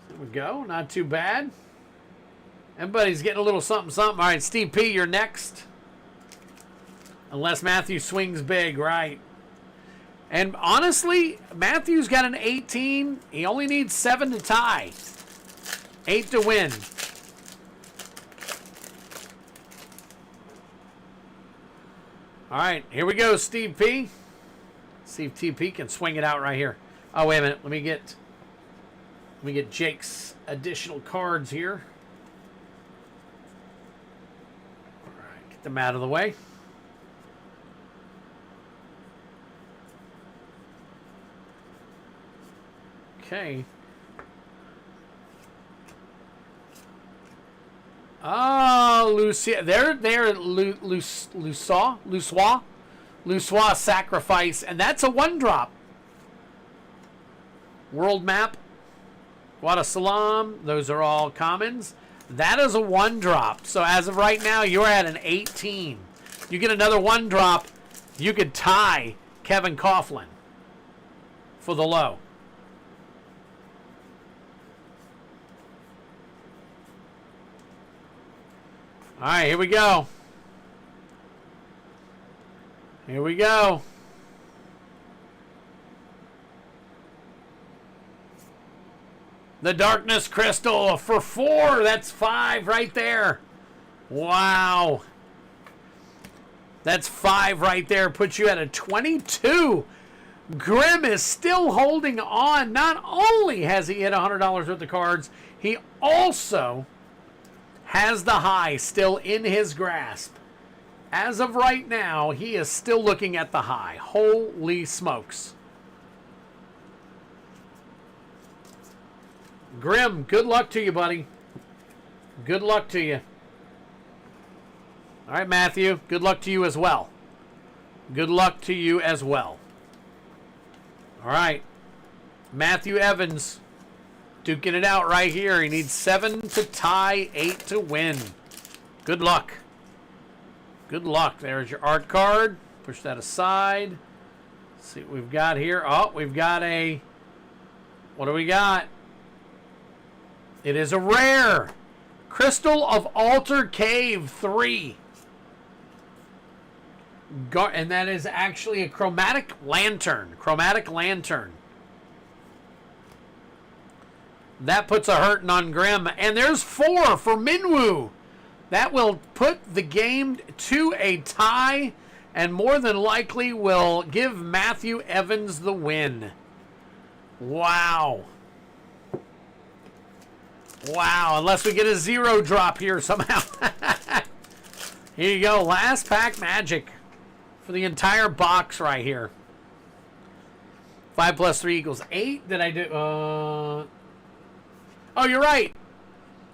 There we go. Not too bad. Everybody's getting a little something, something. All right, Steve P, you're next. Unless Matthew swings big, right? And honestly, Matthew's got an 18. He only needs 7 to tie. 8 to win. All right, here we go, Steve P. See if TP can swing it out right here. Oh, wait a minute. Let me get Jake's additional cards here. All right, get them out of the way. Okay. Oh, Lucia. They're Lusois Sacrifice, and that's a 1-drop. World Map, Guadasalam, those are all commons. That is a 1-drop. So as of right now, you're at an 18. You get another 1-drop, you could tie Kevin Coughlin for the low. All right, here we go. Here we go. The Darkness Crystal for 4. That's 5 right there. Wow. That's 5 right there. Puts you at a 22. Grim is still holding on. Not only has he hit $100 worth of cards, he also has the high still in his grasp. As of right now, he is still looking at the high. Holy smokes. Grim, good luck to you, buddy. Good luck to you. All right, Matthew, good luck to you as well. Good luck to you as well. All right. Matthew Evans duking it out right here. He needs 7 to tie, 8 to win. Good Good luck. Good luck. There's your art card. Push that aside. Let's see what we've got here. Oh, we've got a... What do we got? It is a rare. Crystal of Altar Cave 3. And that is actually a chromatic lantern. Chromatic lantern. That puts a hurting on Grim. And there's 4 for Minwoo. That will put the game to a tie and more than likely will give Matthew Evans the win. Wow. Wow, unless we get a 0 drop here somehow. Here you go, last pack magic for the entire box right here. 5 plus 3 equals 8. Did I do... Oh, you're right.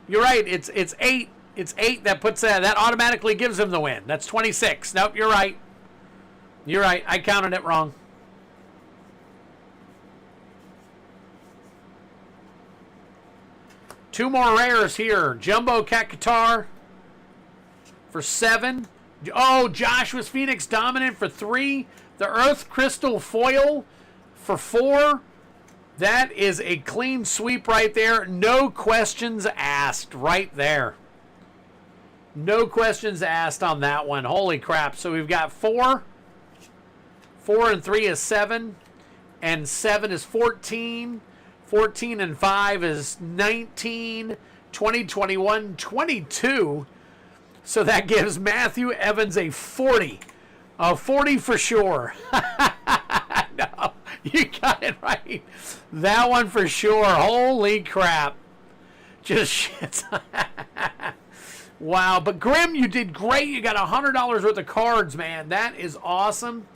You're right, it's 8. It's 8 that puts that automatically gives him the win. That's 26. Nope, you're right. You're right. I counted it wrong. Two more rares here. Jumbo Kakatar for 7. Oh, Joshua's Phoenix Dominant for 3. The Earth Crystal Foil for 4. That is a clean sweep right there. No questions asked right there. No questions asked on that one. Holy crap. So we've got 4. 4 and 3 is 7. And 7 is 14. 14 and 5 is 19. 20, 21, 22. So that gives Matthew Evans a 40. A 40 for sure. No, you got it right. That one for sure. Holy crap. Just shit. Wow, but Grim, you did great. You got $100 worth of cards, man. That is awesome.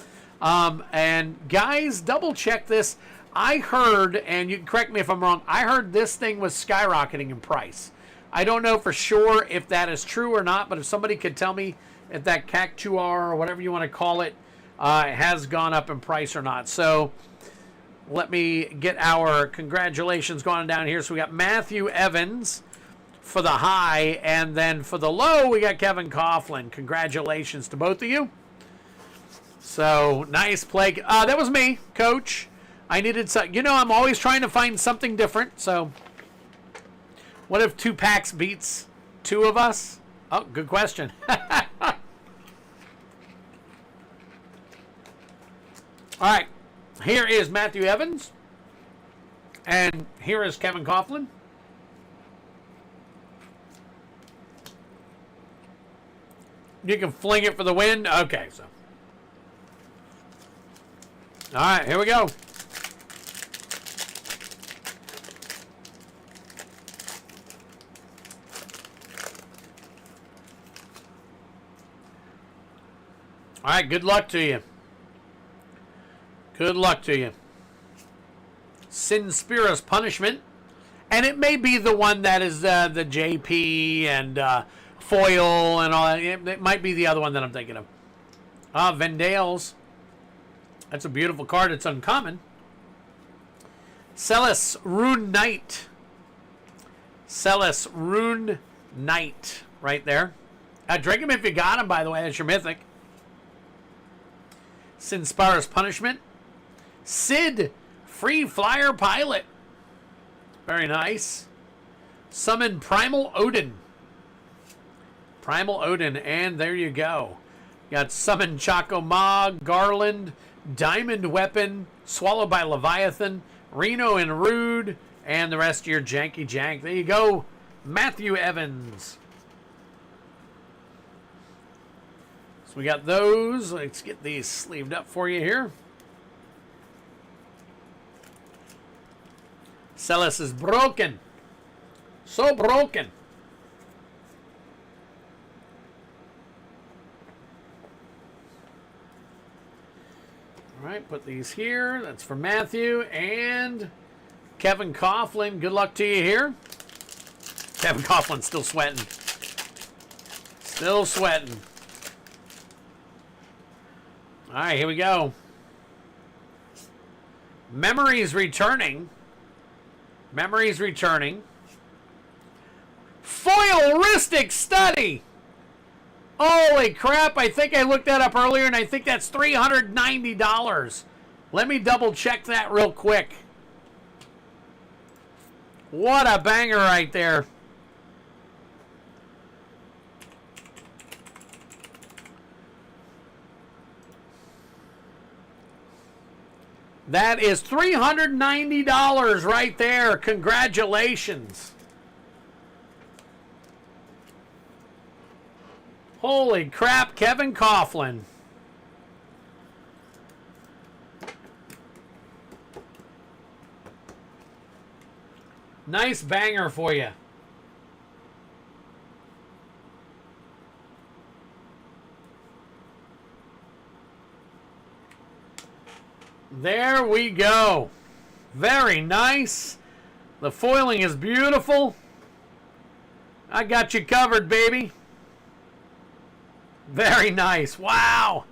And guys, double check this. I heard, and you can correct me if I'm wrong, I heard this thing was skyrocketing in price. I don't know for sure if that is true or not, but if somebody could tell me if that Cactuar or whatever you want to call it has gone up in price or not. So let me get our congratulations going down here. So we got Matthew Evans for the high, and then for the low, we got Kevin Coughlin. Congratulations to both of you. So, nice play. That was me, Coach. I needed some, I'm always trying to find something different, so what if 2 packs beats 2 of us? Oh, good question. All right, here is Matthew Evans, and here is Kevin Coughlin. You can fling it for the win. Okay, so. All right, here we go. All right, good luck to you. Good luck to you. Sinspira's Punishment. And it may be the one that is the JP and foil and all that. It might be the other one that I'm thinking of. Vendale's. That's a beautiful card. It's uncommon. Celis Rune Knight. Celis Rune Knight. Right there. Drink him if you got him, by the way. That's your Mythic. Sinspira's Punishment. Sid Free Flyer Pilot. Very nice. Summon Primal Odin. Primal Odin. And there you go. You got Summon Chaco Ma, Garland, Diamond Weapon, Swallowed by Leviathan, Reno and Rude, and the rest of your janky jank. There you go. Matthew Evans. So we got those. Let's get these sleeved up for you here. Celis is broken. So broken. All right, put these here. That's for Matthew and Kevin Coughlin. Good luck to you here. Kevin Coughlin's still sweating. Still sweating. All right, here we go. Memories returning. Memories returning. Foil-ristic Study. Holy crap, I think I looked that up earlier, and I think that's $390. Let me double check that real quick. What a banger right there. That is $390 right there. Congratulations. Holy crap, Kevin Coughlin. Nice banger for you. There we go. Very nice. The foiling is beautiful. I got you covered, baby. Very nice. Wow.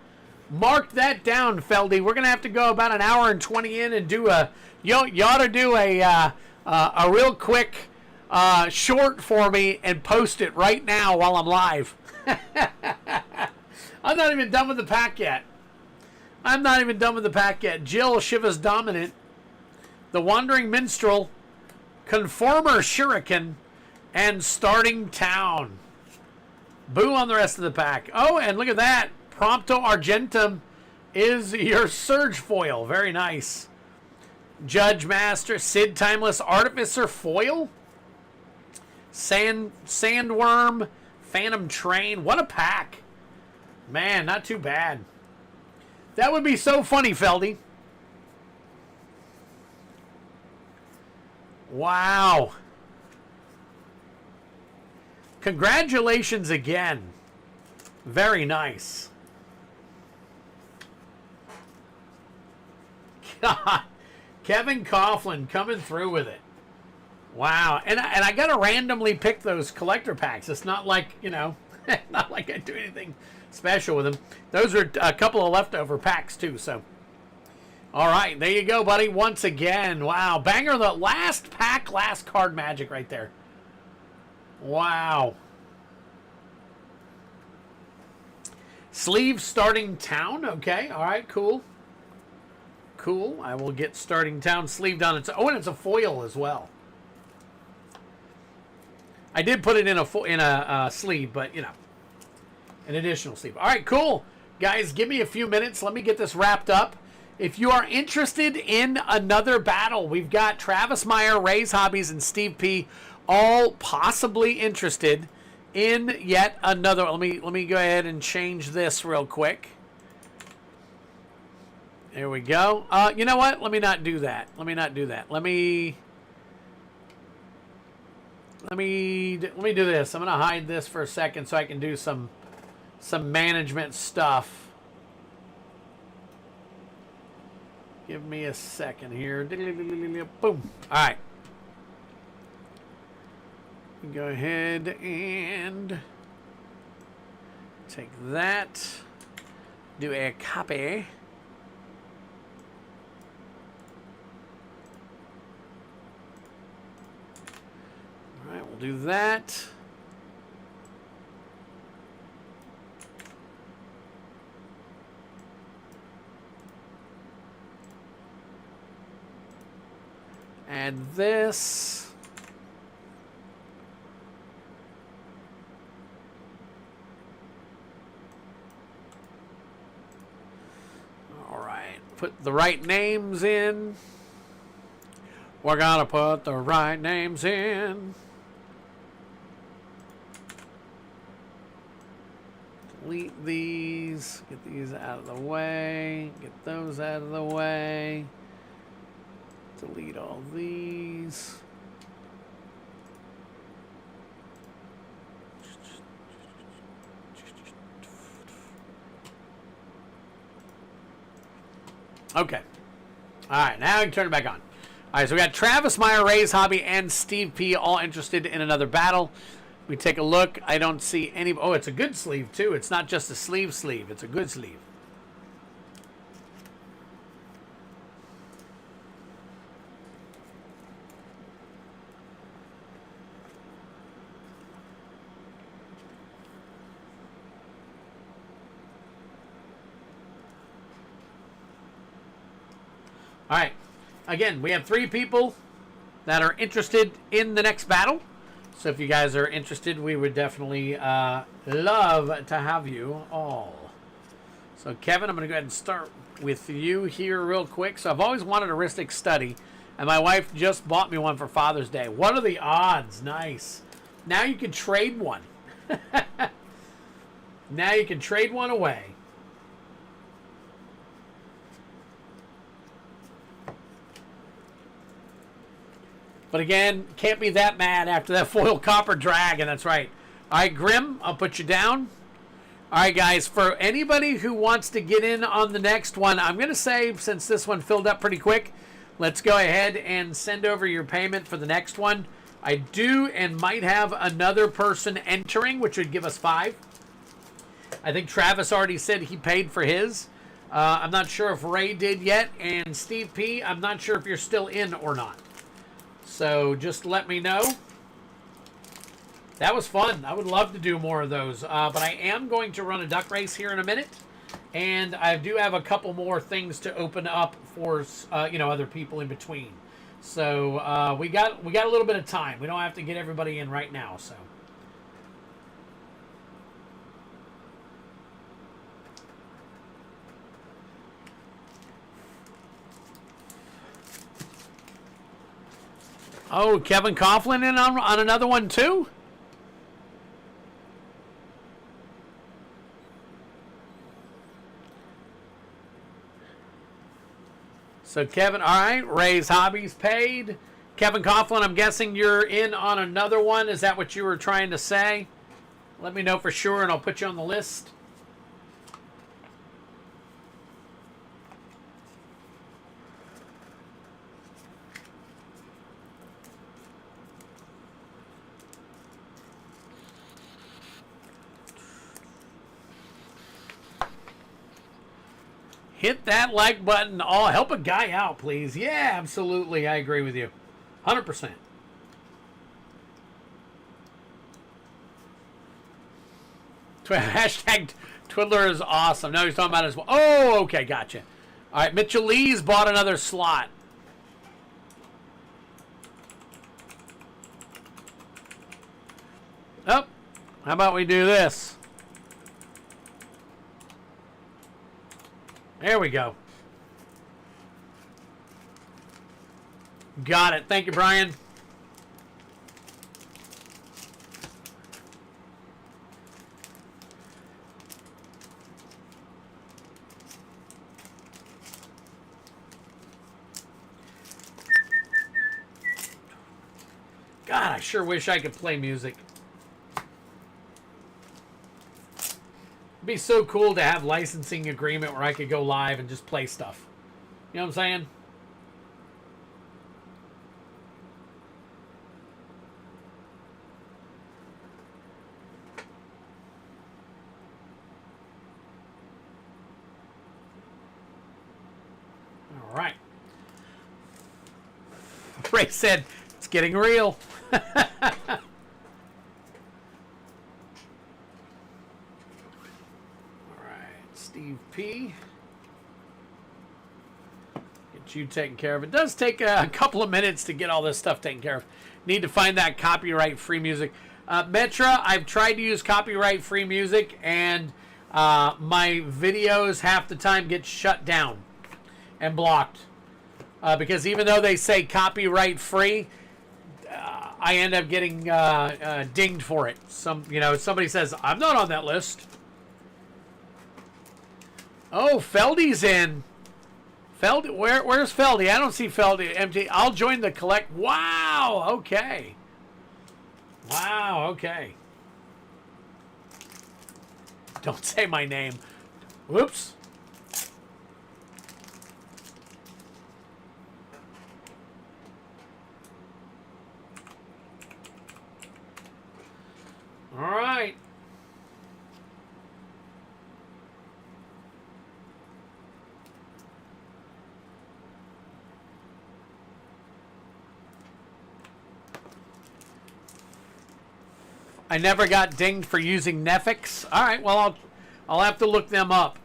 Mark that down, Feldy. We're going to have to go about an hour and 20 in and do a... You ought to do a real quick short for me and post it right now while I'm live. I'm not even done with the pack yet. Jill, Shiva's Dominant, The Wandering Minstrel, Conformer Shuriken, and Starting Town. Boo on the rest of the pack. Oh, and look at that. Prompto Argentum is your Surge foil. Very nice. Judge Master, Sid Timeless Artificer foil. Sandworm, Phantom Train. What a pack. Man, not too bad. That would be so funny, Feldy. Wow. Congratulations again. Very nice. God. Kevin Coughlin coming through with it. Wow. And I got to randomly pick those collector packs. It's not like, you know, not like I do anything special with them. Those are a couple of leftover packs, too. So, all right. There you go, buddy. Once again. Wow. Banger, the last pack, last card magic right there. Wow. Sleeve Starting Town. Okay. All right. Cool. Cool. I will get Starting Town sleeved on its... Oh, and it's a foil as well. I did put it in a sleeve, but, you know, an additional sleeve. All right, cool. Guys, give me a few minutes. Let me get this wrapped up. If you are interested in another battle, we've got Travis Meyer, Ray's Hobbies, and Steve P. all possibly interested in yet another. Let me go ahead and change this real quick. There we go. You know what? Let me not do that. Let me do this. I'm going to hide this for a second so I can do some management stuff. Give me a second here. Boom. All right. Go ahead and take that. Do a copy. All right, we'll do that. Add this. All right, put the right names in. We're gonna put the right names in. Delete these, get these out of the way, get those out of the way. Delete all these. Okay. All right, now we can turn it back on. All right, so we got Travis Meyer, Ray's Hobby, and Steve P. all interested in another battle. We take a look. I don't see any. Oh, it's a good sleeve, too. It's not just a sleeve. It's a good sleeve. All right. Again, we have 3 people that are interested in the next battle. So if you guys are interested, we would definitely love to have you all. So Kevin, I'm going to go ahead and start with you here real quick. So I've always wanted a Ristic study, and my wife just bought me one for Father's Day. What are the odds? Nice. Now you can trade one. Now you can trade one away. But again, can't be that mad after that foil copper dragon. That's right. All right, Grim, I'll put you down. All right, guys, for anybody who wants to get in on the next one, I'm going to say, since this one filled up pretty quick, let's go ahead and send over your payment for the next one. I do and might have another person entering, which would give us 5. I think Travis already said he paid for his. I'm not sure if Ray did yet. And Steve P., I'm not sure if you're still in or not. So just let me know. That was fun. I would love to do more of those. But I am going to run a duck race here in a minute. And I do have a couple more things to open up for other people in between. So we got a little bit of time. We don't have to get everybody in right now. So. Oh, Kevin Coughlin in on another one too? So Kevin, all right, Ray's Hobbies paid. Kevin Coughlin, I'm guessing you're in on another one. Is that what you were trying to say? Let me know for sure and I'll put you on the list. Hit that like button. Oh, help a guy out, please. Yeah, absolutely. I agree with you. 100%. Hashtag Twiddler is awesome. No, he's talking about it as well. Oh, okay. Gotcha. All right. Mitchell Lee's bought another slot. Oh, how about we do this? There we go. Got it. Thank you, Brian. God, I sure wish I could play music. Be so cool to have licensing agreement where I could go live and just play stuff. You know what I'm saying? All right. Ray said, it's getting real. Steve P. Get you taken care of. It does take a couple of minutes to get all this stuff taken care of. Need to find that copyright-free music. Metra, I've tried to use copyright-free music, and my videos half the time get shut down and blocked. Because even though they say copyright-free, I end up getting dinged for it. Somebody says, I'm not on that list. Oh, Feldy's in. Feldy, where's Feldy? I don't see Feldy empty. I'll join the collect. Wow. Okay. Wow. Okay. Don't say my name. Whoops. All right. I never got dinged for using Mythics. All right, well, I'll have to look them up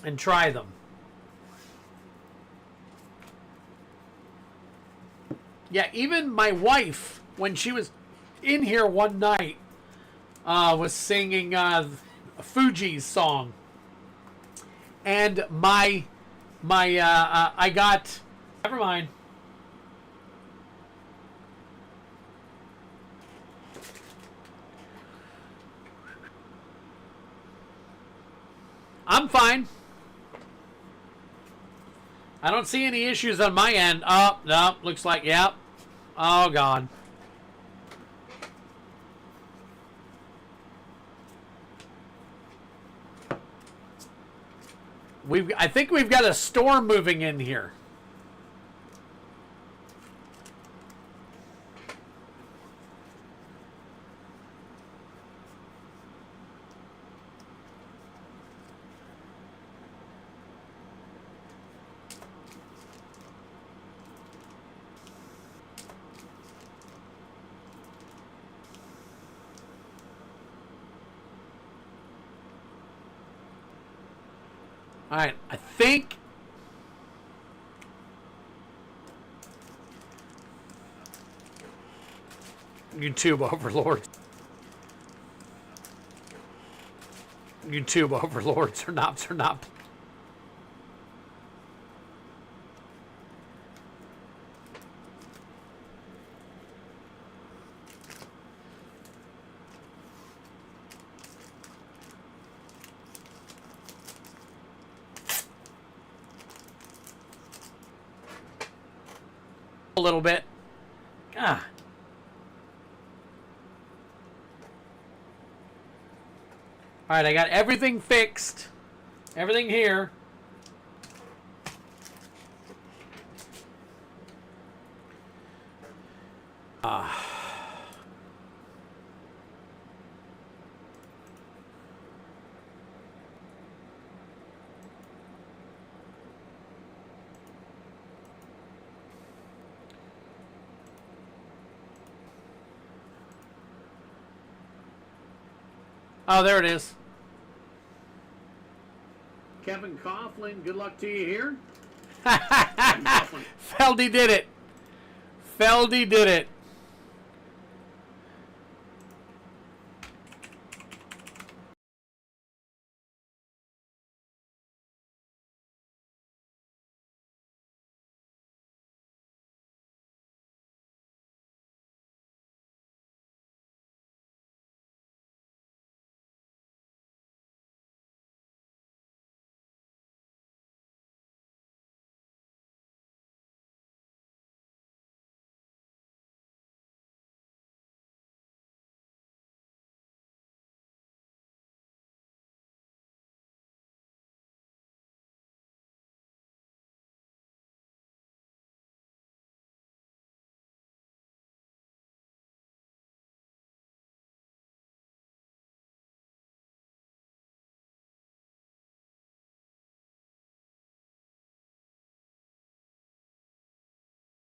and try them. Yeah, even my wife, when she was in here one night, was singing Fuji's song. And I got, never mind. I'm fine. I don't see any issues on my end. Oh, no, looks like, yep. Oh, God. I think we've got a storm moving in here. All right, I think YouTube overlords. YouTube overlords are not. A little bit. Ah. All right, I got everything fixed. Everything here. Oh, there it is. Kevin Coughlin, good luck to you here. Feldy did it. Feldy did it.